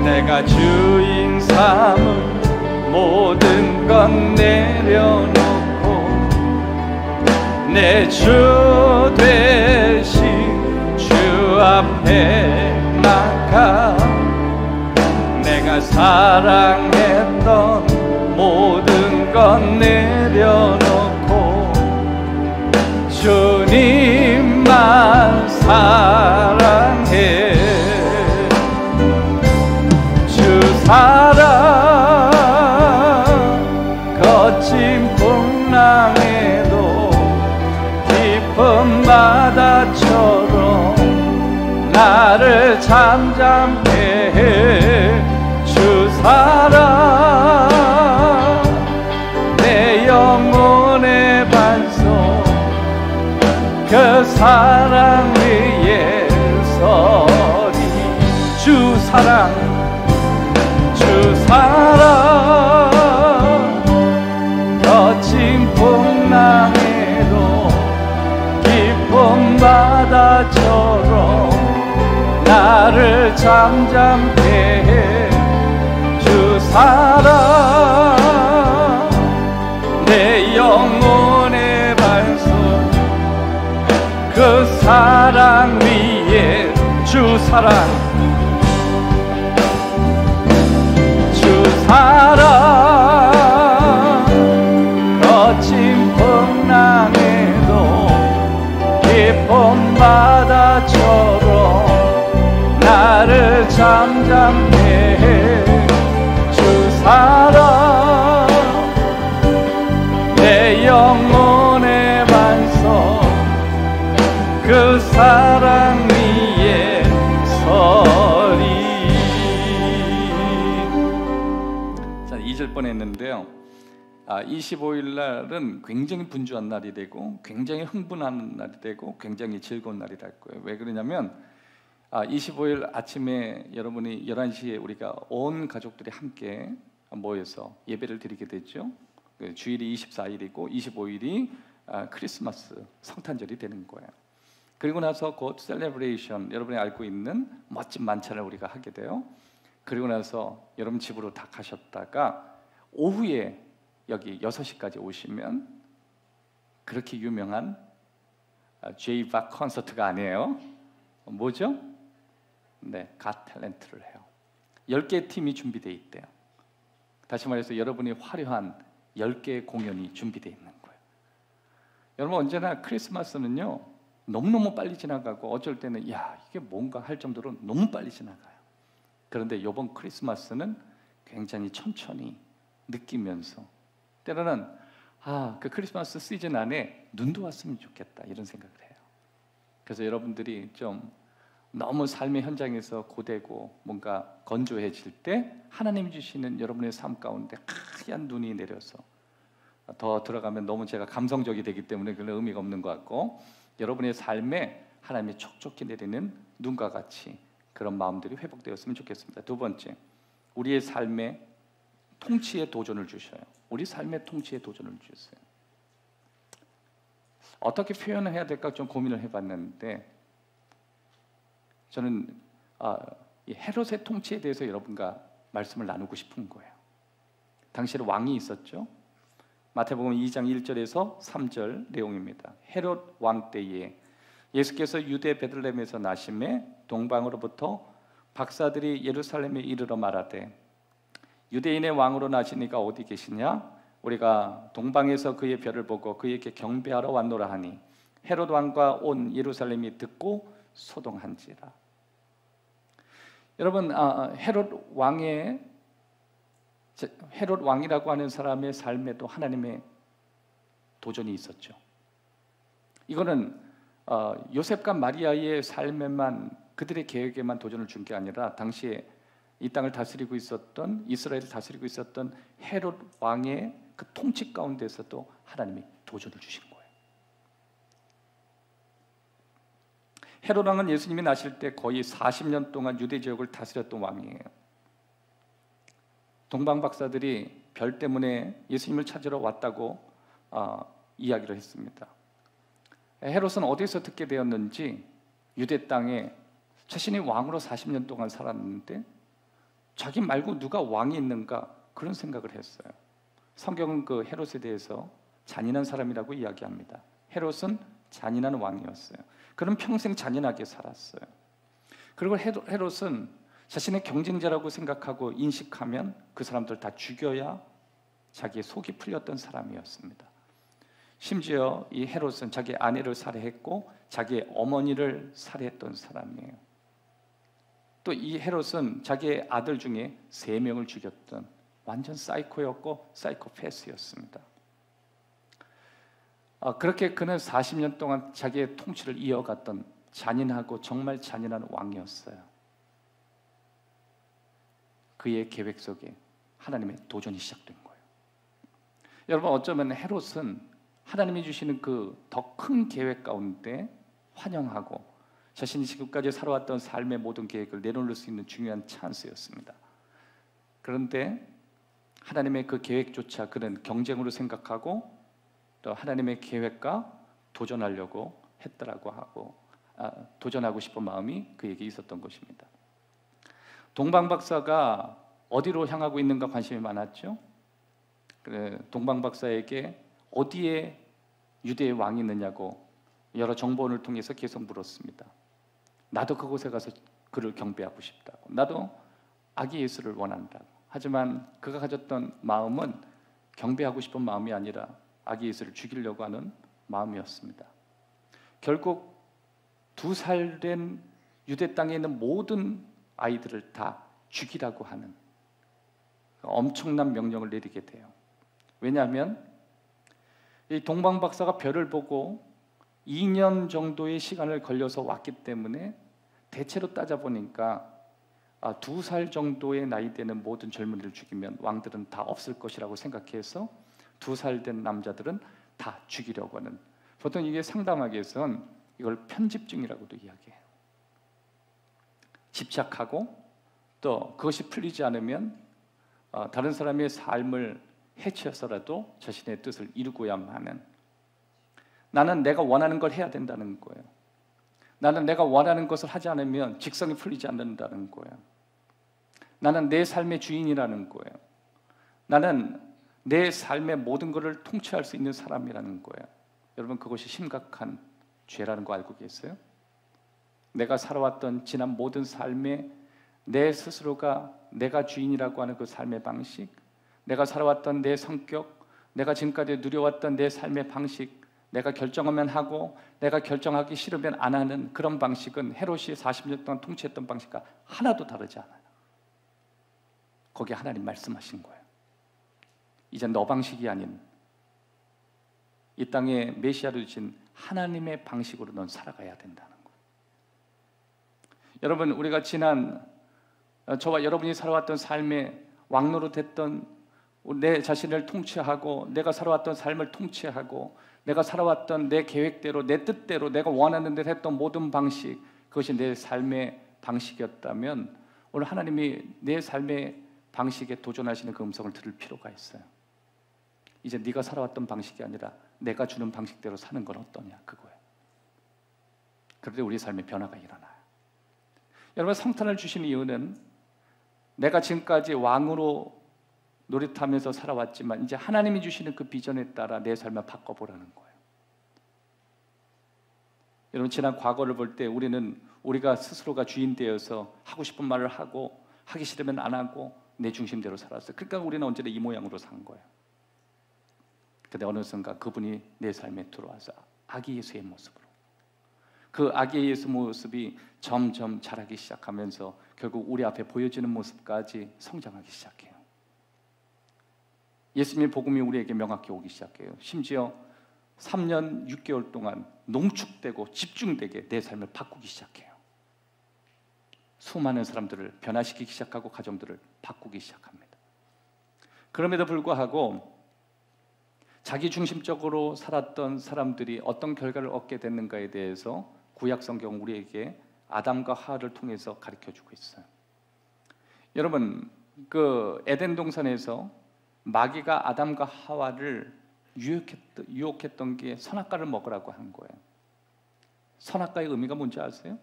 내가 주인 삼은 모든 건 내려놓고 내 주 되신 주 앞에 나가 내가 사랑했던 모든 건 내려놓고 주님만 사랑해. 주 사랑 거친 풍랑에도 깊은 바다처럼 나를 잠잠케 해. 주 사랑 내 영혼의 반석 그 사랑 위에 서리. 주 사랑 주 사랑 거친 풍랑에도 깊은 바다처럼 나를 잠잠케 해. 주 사랑 내 영혼의 반석 그 사랑 위에. 주 사랑 주 사랑 거친 풍랑에도 깊은 바다처럼 나를 잠잠케 해. 주 사랑 내 영혼의 반석 그 사랑 위에 서리. 자, 2절 뻔했는데요. 25일 날은 굉장히 분주한 날이 되고 굉장히 흥분하는 날이 되고 굉장히 즐거운 날이 될 거예요. 왜 그러냐면 25일 아침에 여러분이 11시에 우리가 온 가족들이 함께 모여서 예배를 드리게 됐죠. 주일이 24일이고 25일이 크리스마스 성탄절이 되는 거예요. 그리고 나서 곧 셀레브레이션, 여러분이 알고 있는 멋진 만찬을 우리가 하게 돼요. 그리고 나서 여러분 집으로 다 가셨다가 오후에 여기 6시까지 오시면 그렇게 유명한 제이박 콘서트가 아니에요. 뭐죠? 네, 갓 탤런트를 해요. 10개의 팀이 준비되어 있대요. 다시 말해서 여러분이 화려한 10개의 공연이 준비되어 있는 거예요. 여러분 언제나 크리스마스는요 너무너무 빨리 지나가고 어쩔 때는 야 이게 뭔가 할 정도로 너무 빨리 지나가요. 그런데 이번 크리스마스는 굉장히 천천히 느끼면서 때로는 그 크리스마스 시즌 안에 눈도 왔으면 좋겠다 이런 생각을 해요. 그래서 여러분들이 좀 너무 삶의 현장에서 고되고 뭔가 건조해질 때 하나님이 주시는 여러분의 삶 가운데 하얀 눈이 내려서, 더 들어가면 너무 제가 감성적이 되기 때문에 그런 의미가 없는 것 같고, 여러분의 삶에 하나님이 촉촉히 내리는 눈과 같이 그런 마음들이 회복되었으면 좋겠습니다. 두 번째, 우리의 삶에 통치의 도전을 주셔요. 우리 삶의 통치의 도전을 주셨어요. 어떻게 표현을 해야 될까 좀 고민을 해봤는데, 저는 이 헤롯의 통치에 대해서 여러분과 말씀을 나누고 싶은 거예요. 당시에 왕이 있었죠. 마태복음 2장 1절에서 3절 내용입니다. 헤롯 왕 때에 예수께서 유대 베들레헴에서 나심에 동방으로부터 박사들이 예루살렘에 이르러 말하되, 유대인의 왕으로 나시니가 어디 계시냐? 우리가 동방에서 그의 별을 보고 그에게 경배하러 왔노라 하니 헤롯 왕과 온 예루살렘이 듣고 소동한지라. 여러분, 헤롯 왕이라고 하는 사람의 삶에도 하나님의 도전이 있었죠. 이거는 요셉과 마리아의 삶에만, 그들의 계획에만 도전을 준 게 아니라 당시에 이 땅을 다스리고 있었던, 이스라엘을 다스리고 있었던 헤롯 왕의 그 통치 가운데서도 하나님이 도전을 주신 거예요. 헤롯 왕은 예수님이 나실 때 거의 40년 동안 유대 지역을 다스렸던 왕이에요. 동방 박사들이 별 때문에 예수님을 찾으러 왔다고 이야기를 했습니다. 헤롯은 어디서 듣게 되었는지 유대 땅에 자신이 왕으로 40년 동안 살았는데 자기 말고 누가 왕이 있는가 그런 생각을 했어요. 성경은 그 헤롯에 대해서 잔인한 사람이라고 이야기합니다. 헤롯은 잔인한 왕이었어요. 그는 평생 잔인하게 살았어요. 그리고 헤롯은 자신의 경쟁자라고 생각하고 인식하면 그 사람들 다 죽여야 자기의 속이 풀렸던 사람이었습니다. 심지어 이 헤롯은 자기 아내를 살해했고 자기의 어머니를 살해했던 사람이에요. 또 이 헤롯은 자기의 아들 중에 3명을 죽였던 완전 사이코였고 사이코패스였습니다. 그렇게 그는 40년 동안 자기의 통치를 이어갔던 잔인하고 정말 잔인한 왕이었어요. 그의 계획 속에 하나님의 도전이 시작된 거예요. 여러분, 어쩌면 헤롯은 하나님이 주시는 그 더 큰 계획 가운데 환영하고 자신이 지금까지 살아왔던 삶의 모든 계획을 내놓을 수 있는 중요한 찬스였습니다. 그런데 하나님의 그 계획조차 그는 경쟁으로 생각하고 또 하나님의 계획과 도전하려고 했더라고 하고 도전하고 싶은 마음이 그에게 있었던 것입니다. 동방박사가 어디로 향하고 있는가 관심이 많았죠. 동방박사에게 어디에 유대의 왕이 있느냐고 여러 정보원을 통해서 계속 물었습니다. 나도 그곳에 가서 그를 경배하고 싶다고, 나도 아기 예수를 원한다고. 하지만 그가 가졌던 마음은 경배하고 싶은 마음이 아니라 아기 예수를 죽이려고 하는 마음이었습니다. 결국 2살 된 유대 땅에 있는 모든 아이들을 다 죽이라고 하는 엄청난 명령을 내리게 돼요. 왜냐하면 이 동방박사가 별을 보고 2년 정도의 시간을 걸려서 왔기 때문에 대체로 따져보니까 2살 정도의 나이 되는 모든 젊은이를 죽이면 왕들은 다 없을 것이라고 생각해서 2살 된 남자들은 다 죽이려고 하는, 보통 이게 상담하기 위해서는 이걸 편집증이라고도 이야기해요. 집착하고 또 그것이 풀리지 않으면 다른 사람의 삶을 해치어서라도 자신의 뜻을 이루고야만 하는, 나는 내가 원하는 걸 해야 된다는 거예요. 나는 내가 원하는 것을 하지 않으면 직성이 풀리지 않는다는 거예요. 나는 내 삶의 주인이라는 거예요. 나는 내 삶의 모든 것을 통치할 수 있는 사람이라는 거예요. 여러분, 그것이 심각한 죄라는 거 알고 계세요? 내가 살아왔던 지난 모든 삶에 내 스스로가 내가 주인이라고 하는 그 삶의 방식, 내가 살아왔던 내 성격, 내가 지금까지 누려왔던 내 삶의 방식, 내가 결정하면 하고 내가 결정하기 싫으면 안 하는 그런 방식은 헤롯이 40년 동안 통치했던 방식과 하나도 다르지 않아요. 거기에 하나님 말씀하신 거예요. 이제 너 방식이 아닌 이 땅에 메시아를 주신 하나님의 방식으로 넌 살아가야 된다는 거예요. 여러분, 우리가 지난 저와 여러분이 살아왔던 삶의 왕노릇했던 내 자신을 통치하고 내가 살아왔던 삶을 통치하고 내가 살아왔던 내 계획대로 내 뜻대로 내가 원하는 대로 했던 모든 방식, 그것이 내 삶의 방식이었다면 오늘 하나님이 내 삶의 방식에 도전하시는 그 음성을 들을 필요가 있어요. 이제 네가 살아왔던 방식이 아니라 내가 주는 방식대로 사는 건 어떠냐, 그거예요. 그럴 때 우리 삶의 변화가 일어나요. 여러분, 성탄을 주신 이유는 내가 지금까지 왕으로 노릇하면서 살아왔지만 이제 하나님이 주시는 그 비전에 따라 내 삶을 바꿔보라는 거예요. 여러분, 지난 과거를 볼 때 우리가 스스로가 주인 되어서 하고 싶은 말을 하고 하기 싫으면 안 하고 내 중심대로 살았어요. 그러니까 우리는 언제나 이 모양으로 산 거예요. 근데 어느 순간 그분이 내 삶에 들어와서 아기 예수의 모습으로, 그 아기 예수 모습이 점점 자라기 시작하면서 결국 우리 앞에 보여지는 모습까지 성장하기 시작해요. 예수님의 복음이 우리에게 명확히 오기 시작해요. 심지어 3년 6개월 동안 농축되고 집중되게 내 삶을 바꾸기 시작해요. 수많은 사람들을 변화시키기 시작하고 가정들을 바꾸기 시작합니다. 그럼에도 불구하고 자기 중심적으로 살았던 사람들이 어떤 결과를 얻게 됐는가에 대해서 구약 성경은 우리에게 아담과 하와를 통해서 가르쳐주고 있어요. 여러분, 그 에덴 동산에서 마귀가 아담과 하와를 유혹했던 게 선악과를 먹으라고 한 거예요. 선악과의 의미가 뭔지 아세요?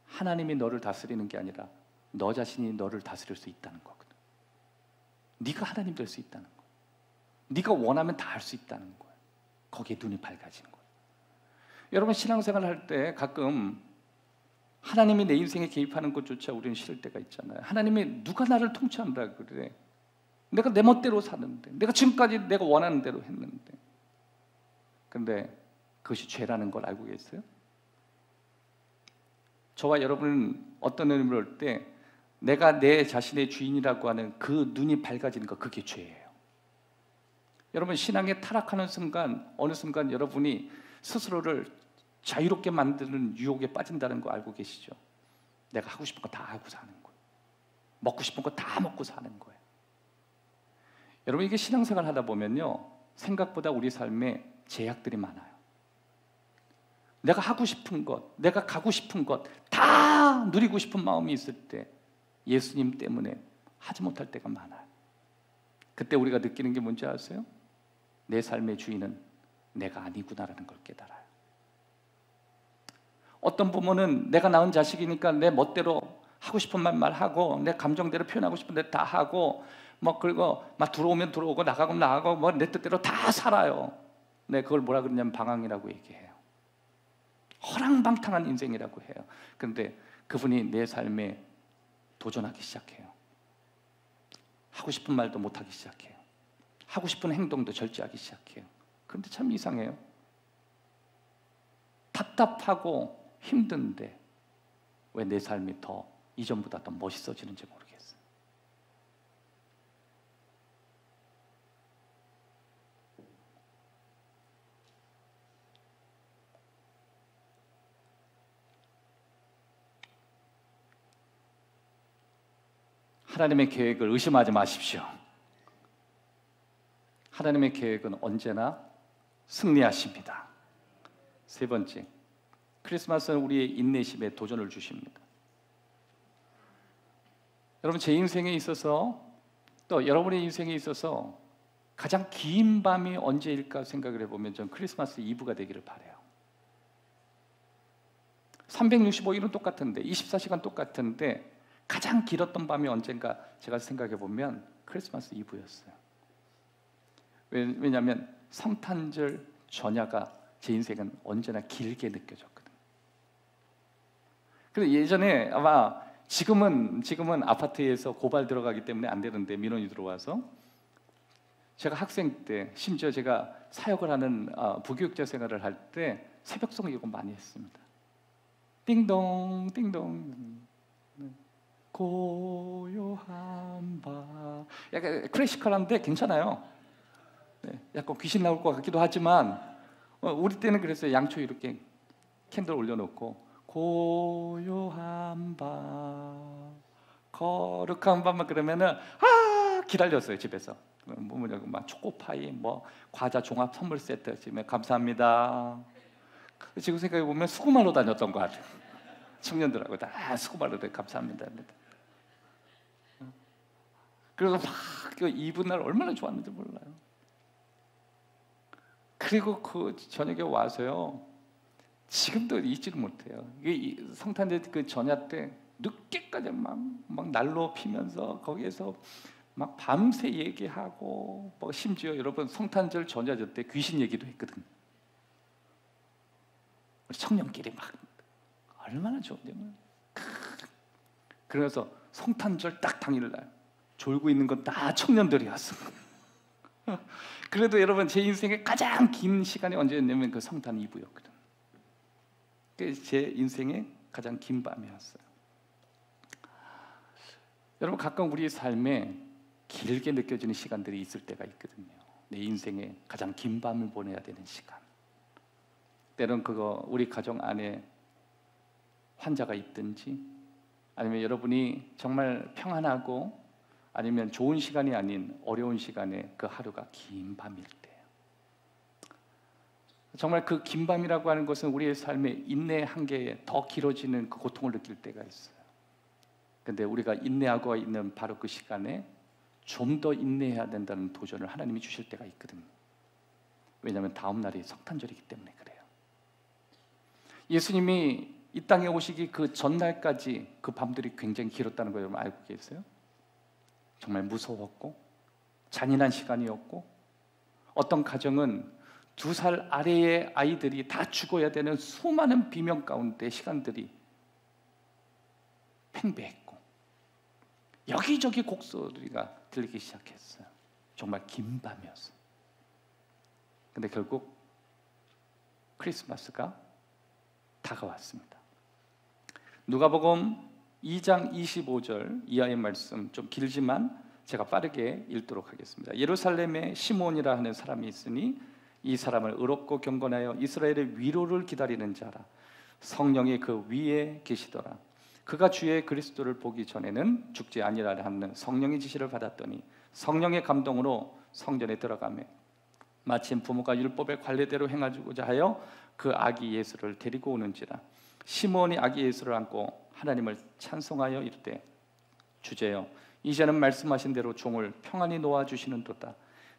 하나님이 너를 다스리는 게 아니라 너 자신이 너를 다스릴 수 있다는 거거든. 네가 하나님 될 수 있다는 거야. 네가 원하면 다 할 수 있다는 거야. 거기에 눈이 밝아지는 거야. 여러분, 신앙생활을 할 때 가끔 하나님이 내 인생에 개입하는 것조차 우리는 싫을 때가 있잖아요. 하나님이 누가 나를 통치한다 그래. 내가 내 멋대로 사는데, 내가 지금까지 내가 원하는 대로 했는데. 그런데 그것이 죄라는 걸 알고 계세요? 저와 여러분은 어떤 의미로 할 때 내가 내 자신의 주인이라고 하는 그 눈이 밝아지는 거, 그게 죄예요. 여러분, 신앙에 타락하는 순간, 어느 순간 여러분이 스스로를 자유롭게 만드는 유혹에 빠진다는 거 알고 계시죠? 내가 하고 싶은 거 다 하고 사는 거예요. 먹고 싶은 거 다 먹고 사는 거예요. 여러분, 이게 신앙생활 하다 보면요, 생각보다 우리 삶에 제약들이 많아요. 내가 하고 싶은 것, 내가 가고 싶은 것 다 누리고 싶은 마음이 있을 때 예수님 때문에 하지 못할 때가 많아요. 그때 우리가 느끼는 게 뭔지 아세요? 내 삶의 주인은 내가 아니구나라는 걸 깨달아요. 어떤 부모는 내가 낳은 자식이니까 내 멋대로 하고 싶은 말하고 내 감정대로 표현하고 싶은데 다 하고 그리고 막 들어오면 들어오고 나가고 나가고 내 뜻대로 다 살아요. 네, 그걸 뭐라 그러냐면 방황이라고 얘기해요. 허랑방탕한 인생이라고 해요. 그런데 그분이 내 삶에 도전하기 시작해요. 하고 싶은 말도 못하기 시작해요. 하고 싶은 행동도 절제하기 시작해요. 그런데 참 이상해요. 답답하고 힘든데 왜 내 삶이 더 이전보다 더 멋있어지는지 모르겠어요. 하나님의 계획을 의심하지 마십시오. 하나님의 계획은 언제나 승리하십니다. 세 번째, 크리스마스는 우리의 인내심에 도전을 주십니다. 여러분, 제 인생에 있어서 또 여러분의 인생에 있어서 가장 긴 밤이 언제일까 생각을 해보면 전 크리스마스 이브가 되기를 바라요. 365일은 똑같은데 24시간 똑같은데 가장 길었던 밤이 언젠가 제가 생각해 보면 크리스마스 이브였어요. 왜냐하면 성탄절 전야가 제 인생은 언제나 길게 느껴졌거든요. 그래서 예전에 아마 지금은 아파트에서 고발 들어가기 때문에 안 되는데 민원이 들어와서 제가 학생 때 심지어 제가 사역을 하는 부교육자 생활을 할 때 새벽송 이거 많이 했습니다. 띵동 띵동 고요한 밤, 약간 클래시컬한데 괜찮아요. 네, 약간 귀신 나올 것 같기도 하지만 우리 때는 그랬어요. 양초 이렇게 캔들 올려놓고 고요한 밤, 거룩한 밤만 그러면은 기다렸어요. 집에서 막 초코파이, 과자 종합 선물 세트 지금 감사합니다. 지금 생각해 보면 수구말로 다녔던 것 같아요. 청년들하고 다 수구말로 감사합니다. 그래서 막 이브날 얼마나 좋았는지 몰라요. 그리고 그 저녁에 와서요, 지금도 잊지를 못해요. 이게 성탄절 그 전야 때 늦게까지 막 난로 피면서 거기에서 막 밤새 얘기하고 심지어 여러분 성탄절 전야절 때 귀신 얘기도 했거든요. 우리 청년끼리 막 얼마나 좋은데요. 그래서 성탄절 딱 당일날 졸고 있는 건 다 청년들이었어. 그래도 여러분 제 인생의 가장 긴 시간이 언제였냐면 그 성탄 이브였거든. 제 인생의 가장 긴 밤이었어요. 여러분, 가끔 우리 삶에 길게 느껴지는 시간들이 있을 때가 있거든요. 내 인생의 가장 긴 밤을 보내야 되는 시간. 때론 그거 우리 가정 안에 환자가 있든지 아니면 여러분이 정말 평안하고 아니면 좋은 시간이 아닌 어려운 시간에 그 하루가 긴 밤일 때예요. 정말 그 긴 밤이라고 하는 것은 우리의 삶의 인내 한계에 더 길어지는 그 고통을 느낄 때가 있어요. 그런데 우리가 인내하고 있는 바로 그 시간에 좀 더 인내해야 된다는 도전을 하나님이 주실 때가 있거든요. 왜냐하면 다음 날이 성탄절이기 때문에 그래요. 예수님이 이 땅에 오시기 그 전날까지 그 밤들이 굉장히 길었다는 거 여러분 알고 계세요? 정말 무서웠고 잔인한 시간이었고, 어떤 가정은 2살 아래의 아이들이 다 죽어야 되는 수많은 비명 가운데 시간들이 팽배했고, 여기저기 곡소리가 들리기 시작했어요. 정말 긴 밤이었어요. 근데 결국 크리스마스가 다가왔습니다. 누가복음 2장 25절 이하의 말씀, 좀 길지만 제가 빠르게 읽도록 하겠습니다. 예루살렘에 시몬이라 하는 사람이 있으니 이 사람을 의롭고 경건하여 이스라엘의 위로를 기다리는 자라. 성령이 그 위에 계시더라. 그가 주의 그리스도를 보기 전에는 죽지 아니하라 하는 성령의 지시를 받았더니 성령의 감동으로 성전에 들어가매 마침 부모가 율법의 관례대로 행하고자 하여 그 아기 예수를 데리고 오는지라. 시몬이 아기 예수를 안고 하나님을 찬송하여 이르되, 주제여, 이제는 말씀하신 대로 종을 평안히 놓아주시는도다.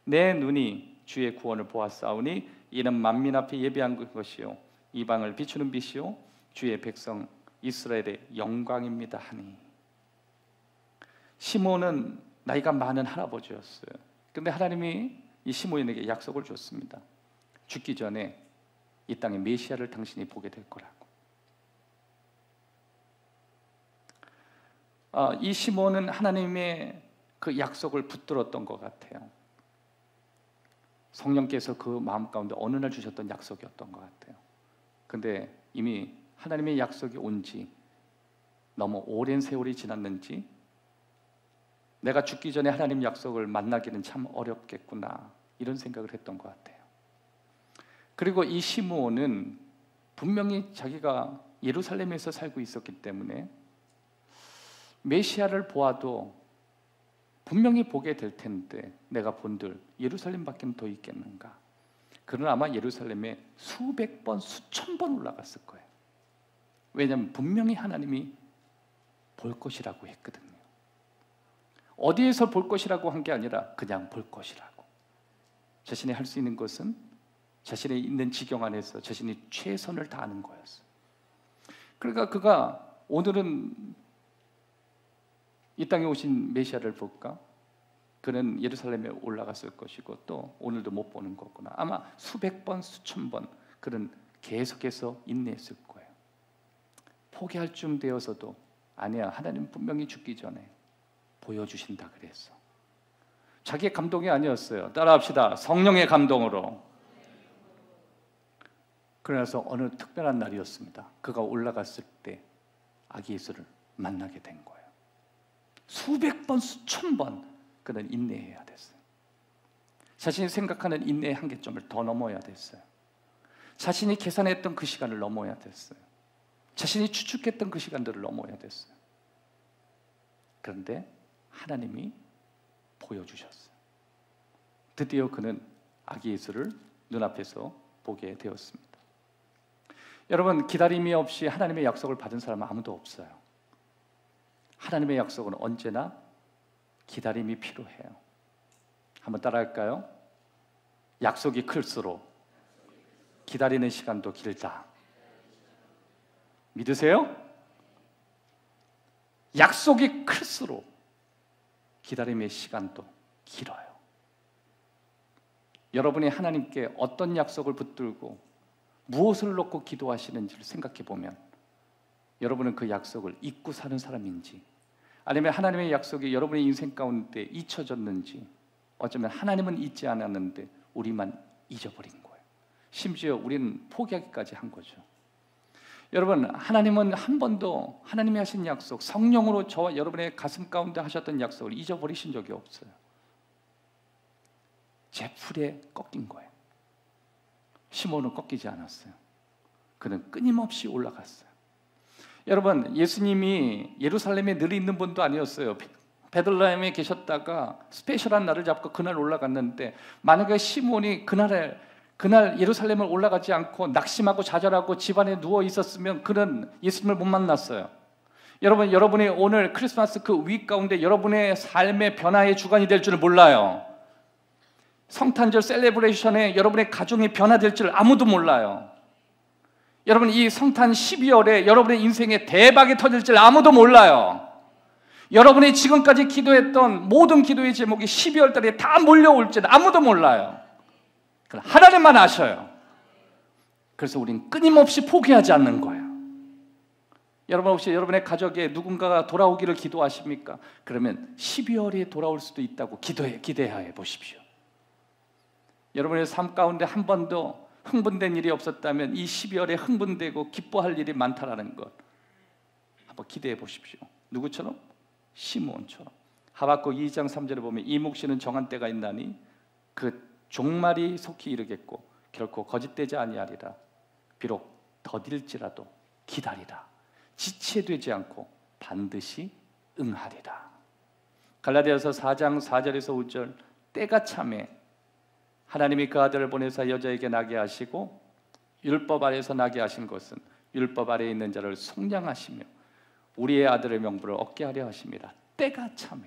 내 눈이 주의 구원을 보았사오니 이는 만민 앞에 예비한 것이요 이방을 비추는 빛이요 주의 백성 이스라엘의 영광입니다 하니. 시몬은 나이가 많은 할아버지였어요. 그런데 하나님이 이 시몬에게 약속을 줬습니다. 죽기 전에 이 땅의 메시아를 당신이 보게 될 거라고. 이 시몬은 하나님의 그 약속을 붙들었던 것 같아요. 성령께서 그 마음 가운데 어느 날 주셨던 약속이었던 것 같아요. 근데 이미 하나님의 약속이 온 지 너무 오랜 세월이 지났는지, 내가 죽기 전에 하나님 약속을 만나기는 참 어렵겠구나, 이런 생각을 했던 것 같아요. 그리고 이 시므온은 분명히 자기가 예루살렘에서 살고 있었기 때문에 메시아를 보아도 분명히 보게 될 텐데 내가 본들 예루살렘밖에 더 있겠는가. 그러나 아마 예루살렘에 수백 번, 수천 번 올라갔을 거예요. 왜냐하면 분명히 하나님이 볼 것이라고 했거든요. 어디에서 볼 것이라고 한 게 아니라 그냥 볼 것이라고. 자신이 할 수 있는 것은 자신의 있는 지경 안에서 자신이 최선을 다하는 거였어요. 그러니까 그가 오늘은 이 땅에 오신 메시아를 볼까? 그는 예루살렘에 올라갔을 것이고 또 오늘도 못 보는 거구나. 아마 수백 번, 수천 번 그는 계속해서 인내했을 거예요. 포기할 쯤 되어서도 아니야, 하나님 분명히 죽기 전에 보여주신다 그랬어. 자기의 감동이 아니었어요. 따라합시다. 성령의 감동으로. 그래서 어느 특별한 날이었습니다. 그가 올라갔을 때 아기 예수를 만나게 된 거예요. 수백 번, 수천 번 그는 인내해야 됐어요. 자신이 생각하는 인내의 한계점을 더 넘어야 됐어요. 자신이 계산했던 그 시간을 넘어야 됐어요. 자신이 추측했던 그 시간들을 넘어야 됐어요. 그런데 하나님이 보여주셨어요. 드디어 그는 아기 예수를 눈앞에서 보게 되었습니다. 여러분, 기다림이 없이 하나님의 약속을 받은 사람은 아무도 없어요. 하나님의 약속은 언제나 기다림이 필요해요. 한번 따라할까요? 약속이 클수록 기다리는 시간도 길다. 믿으세요? 약속이 클수록 기다림의 시간도 길어요. 여러분이 하나님께 어떤 약속을 붙들고 무엇을 놓고 기도하시는지를 생각해 보면 여러분은 그 약속을 잊고 사는 사람인지, 아니면 하나님의 약속이 여러분의 인생 가운데 잊혀졌는지, 어쩌면 하나님은 잊지 않았는데 우리만 잊어버린 거예요. 심지어 우리는 포기하기까지 한 거죠. 여러분, 하나님은 한 번도 하나님이 하신 약속, 성령으로 저와 여러분의 가슴 가운데 하셨던 약속을 잊어버리신 적이 없어요. 제 풀에 꺾인 거예요. 시몬은 꺾이지 않았어요. 그는 끊임없이 올라갔어요. 여러분, 예수님이 예루살렘에 늘 있는 분도 아니었어요. 베들레헴에 계셨다가 스페셜한 날을 잡고 그날 올라갔는데, 만약에 시몬이 그날 예루살렘을 올라가지 않고 낙심하고 좌절하고 집안에 누워 있었으면 그는 예수님을 못 만났어요. 여러분, 여러분이 오늘 크리스마스 그 위기 가운데 여러분의 삶의 변화의 주관이 될 줄을 몰라요. 성탄절 셀레브레이션에 여러분의 가정이 변화될 줄 아무도 몰라요. 여러분, 이 성탄 12월에 여러분의 인생에 대박이 터질 줄 아무도 몰라요. 여러분이 지금까지 기도했던 모든 기도의 제목이 12월 달에 다 몰려올 줄 아무도 몰라요. 하나님만 아셔요. 그래서 우린 끊임없이 포기하지 않는 거예요. 여러분, 혹시 여러분의 가족에 누군가가 돌아오기를 기도하십니까? 그러면 12월에 돌아올 수도 있다고 기대해 보십시오. 여러분의 삶 가운데 한 번도 흥분된 일이 없었다면 이 12월에 흥분되고 기뻐할 일이 많다라는 것 한번 기대해 보십시오. 누구처럼? 시므온처럼. 하박국 2장 3절에 보면 이 묵시는 정한 때가 있나니 그 종말이 속히 이르겠고 결코 거짓되지 아니하리라. 비록 더딜지라도 기다리라. 지체되지 않고 반드시 응하리라. 갈라디아서 4장 4절에서 5절 때가 참에 하나님이 그 아들을 보내사 여자에게 나게 하시고 율법 아래에서 나게 하신 것은 율법 아래에 있는 자를 속량하시며 우리의 아들의 명분을 얻게 하려 하십니다. 때가 참에.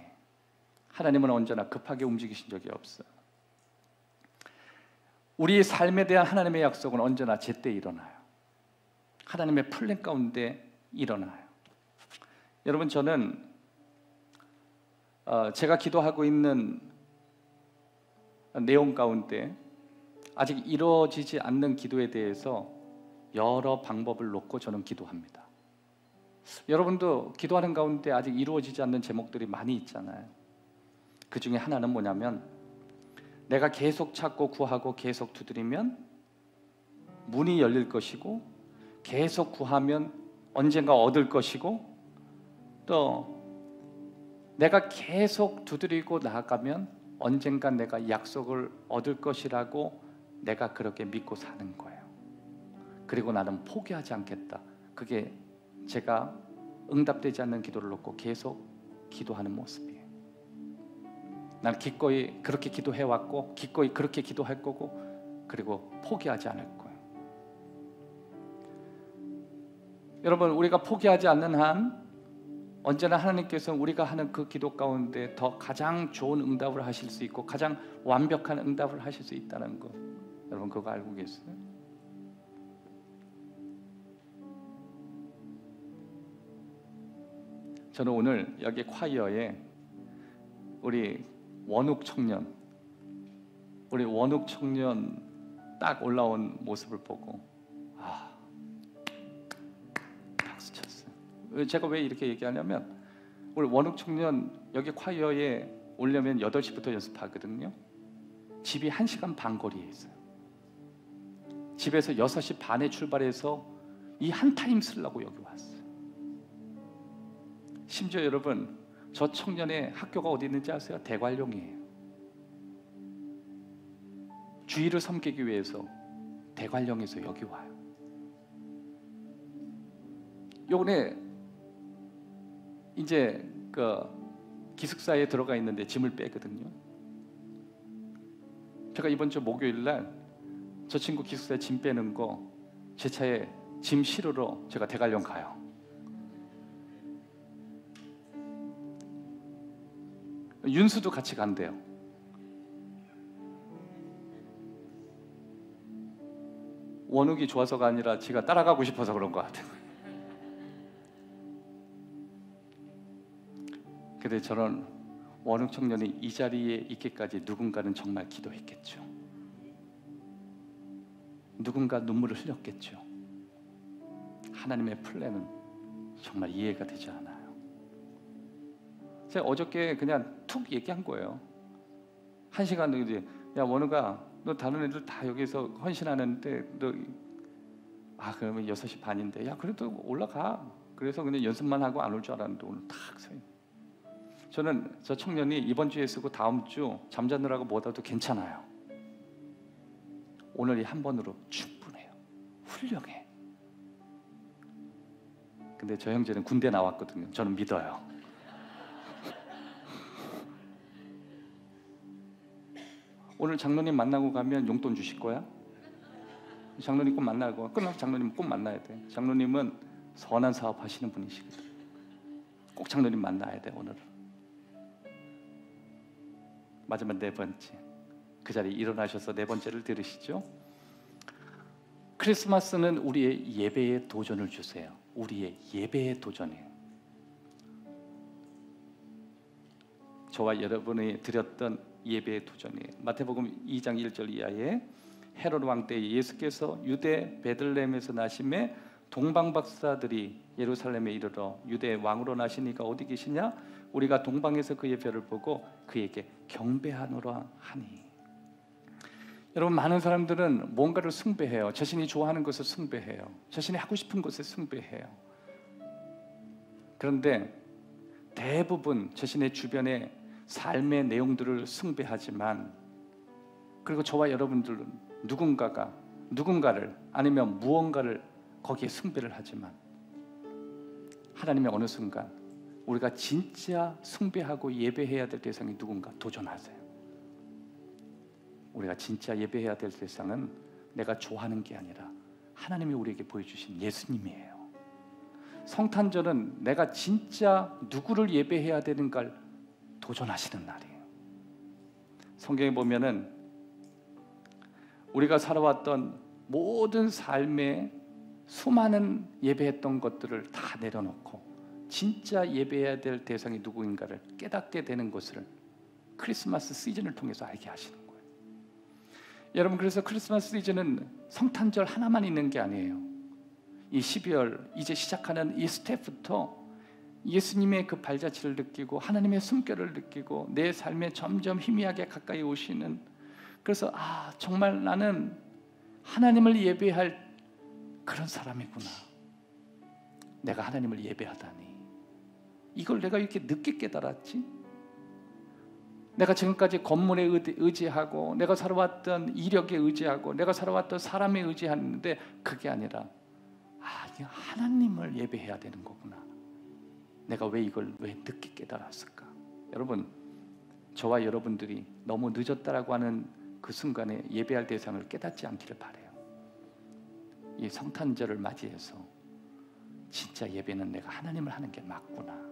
하나님은 언제나 급하게 움직이신 적이 없어요. 우리의 삶에 대한 하나님의 약속은 언제나 제때 일어나요. 하나님의 플랜 가운데 일어나요. 여러분, 저는 제가 기도하고 있는 내용 가운데 아직 이루어지지 않는 기도에 대해서 여러 방법을 놓고 저는 기도합니다. 여러분도 기도하는 가운데 아직 이루어지지 않는 제목들이 많이 있잖아요. 그 중에 하나는 뭐냐면 내가 계속 찾고 구하고 계속 두드리면 문이 열릴 것이고 계속 구하면 언젠가 얻을 것이고 또 내가 계속 두드리고 나아가면 언젠가 내가 약속을 얻을 것이라고 내가 그렇게 믿고 사는 거예요. 그리고 나는 포기하지 않겠다. 그게 제가 응답되지 않는 기도를 놓고 계속 기도하는 모습이에요. 난 기꺼이 그렇게 기도해왔고 기꺼이 그렇게 기도할 거고 그리고 포기하지 않을 거예요. 여러분, 우리가 포기하지 않는 한 언제나 하나님께서 우리가 하는 그 기도 가운데 더 가장 좋은 응답을 하실 수 있고 가장 완벽한 응답을 하실 수 있다는 것, 여러분 그거 알고 계세요? 저는 오늘 여기 콰이어에 우리 원욱 청년 딱 올라온 모습을 보고 박수 쳤어요. 제가 왜 이렇게 얘기하냐면 우리 원욱 청년 여기 콰이어에 오려면 8시부터 연습하거든요. 집이 1시간 반 거리에 있어요. 집에서 6시 반에 출발해서 이 한 타임 쓰려고 여기 왔어요. 심지어 여러분, 저 청년의 학교가 어디 있는지 아세요? 대관령이에요. 주일을 섬기기 위해서 대관령에서 여기 와요. 요번에 이제 그 기숙사에 들어가 있는데 짐을 빼거든요. 제가 이번 주 목요일 날 저 친구 기숙사에 짐 빼는 거 제 차에 짐 실으러 제가 대관령 가요. 윤수도 같이 간대요. 원욱이 좋아서가 아니라 지가 따라가고 싶어서 그런 것 같아요. 근데 저는 원욱 청년이 이 자리에 있기까지 누군가는 정말 기도했겠죠. 누군가 눈물을 흘렸겠죠. 하나님의 플랜은 정말 이해가 되지 않아요. 제가 어저께 그냥 툭 얘기한 거예요. 1시간 이제 야 원우가 너 다른 애들 다 여기서 헌신하는데 너 그러면 6시 반인데 야 그래도 올라가. 그래서 그냥 연습만 하고 안 올 줄 알았는데 오늘 탁 서 있는. 저는 저 청년이 이번 주에 쓰고 다음 주 잠자느라고 못 와도 괜찮아요. 오늘이 한 번으로 충분해요. 훌륭해. 근데 저 형제는 군대 나왔거든요. 저는 믿어요. 오늘 장로님 만나고 가면 용돈 주실 거야? 장로님 꼭 만나고 끝나고 장로님 꼭 만나야 돼. 장로님은 선한 사업 하시는 분이시거든. 꼭 장로님 만나야 돼. 오늘은. 마지막 4번째. 그 자리에 일어나셔서 4번째를 들으시죠. 크리스마스는 우리의 예배에 도전을 주세요. 우리의 예배에 도전이에요. 저와 여러분이 드렸던 예배의 도전이에요. 마태복음 2장 1절 이하에 헤롯 왕 때 예수께서 유대 베들레헴에서 나심에 동방박사들이 예루살렘에 이르러 유대 왕으로 나시니까 어디 계시냐? 우리가 동방에서 그의 별을 보고 그에게 경배하노라 하니. 여러분, 많은 사람들은 뭔가를 숭배해요. 자신이 좋아하는 것을 숭배해요. 자신이 하고 싶은 것을 숭배해요. 그런데 대부분 자신의 주변의 삶의 내용들을 숭배하지만, 그리고 저와 여러분들은 누군가를 아니면 무언가를 거기에 숭배를 하지만, 하나님의 어느 순간 우리가 진짜 숭배하고 예배해야 될 대상이 누군가 도전하세요. 우리가 진짜 예배해야 될 대상은 내가 좋아하는 게 아니라 하나님이 우리에게 보여주신 예수님이에요. 성탄절은 내가 진짜 누구를 예배해야 되는가를 도전하시는 날이에요. 성경에 보면은 우리가 살아왔던 모든 삶의 수많은 예배했던 것들을 다 내려놓고 진짜 예배해야 될 대상이 누구인가를 깨닫게 되는 것을 크리스마스 시즌을 통해서 알게 하시는 거예요. 여러분, 그래서 크리스마스 시즌은 성탄절 하나만 있는 게 아니에요. 이 12월 이제 시작하는 이 스텝부터 예수님의 그 발자취를 느끼고 하나님의 숨결을 느끼고 내 삶에 점점 희미하게 가까이 오시는, 그래서 정말 나는 하나님을 예배할 그런 사람이구나. 내가 하나님을 예배하다니, 이걸 내가 이렇게 늦게 깨달았지? 내가 지금까지 건물에 의지하고 내가 살아왔던 이력에 의지하고 내가 살아왔던 사람에 의지하는데 그게 아니라 이게 하나님을 예배해야 되는 거구나. 내가 왜 이걸 늦게 깨달았을까? 여러분, 저와 여러분들이 너무 늦었다라고 하는 그 순간에 예배할 대상을 깨닫지 않기를 바라요. 이 성탄절을 맞이해서 진짜 예배는 내가 하나님을 하는 게 맞구나.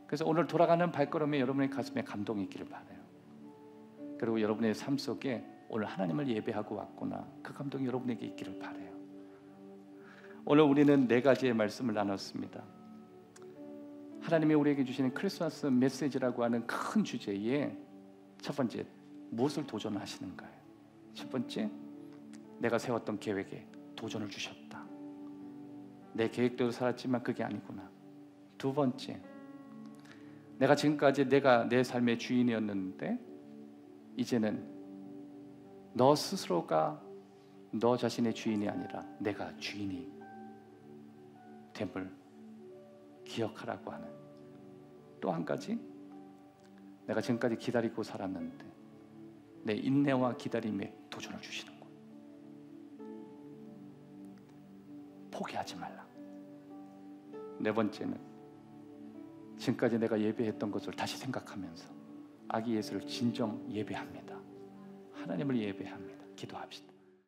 그래서 오늘 돌아가는 발걸음에 여러분의 가슴에 감동이 있기를 바라요. 그리고 여러분의 삶 속에 오늘 하나님을 예배하고 왔구나, 그 감동이 여러분에게 있기를 바라요. 오늘 우리는 4가지의 말씀을 나눴습니다. 하나님이 우리에게 주시는 크리스마스 메시지라고 하는 큰 주제에 첫 번째, 무엇을 도전하시는가요? 첫 번째, 내가 세웠던 계획에 도전을 주셨다. 내 계획대로 살았지만 그게 아니구나. 두 번째, 내가 지금까지 내가 내 삶의 주인이었는데 이제는 너 스스로가 너 자신의 주인이 아니라 내가 주인이 됨을 기억하라고 하는, 또 한 가지, 내가 지금까지 기다리고 살았는데 내 인내와 기다림에 도전을 주시는 거예요. 포기하지 말라. 네 번째는 지금까지 내가 예배했던 것을 다시 생각하면서 아기 예수를 진정 예배합니다. 하나님을 예배합니다. 기도합시다.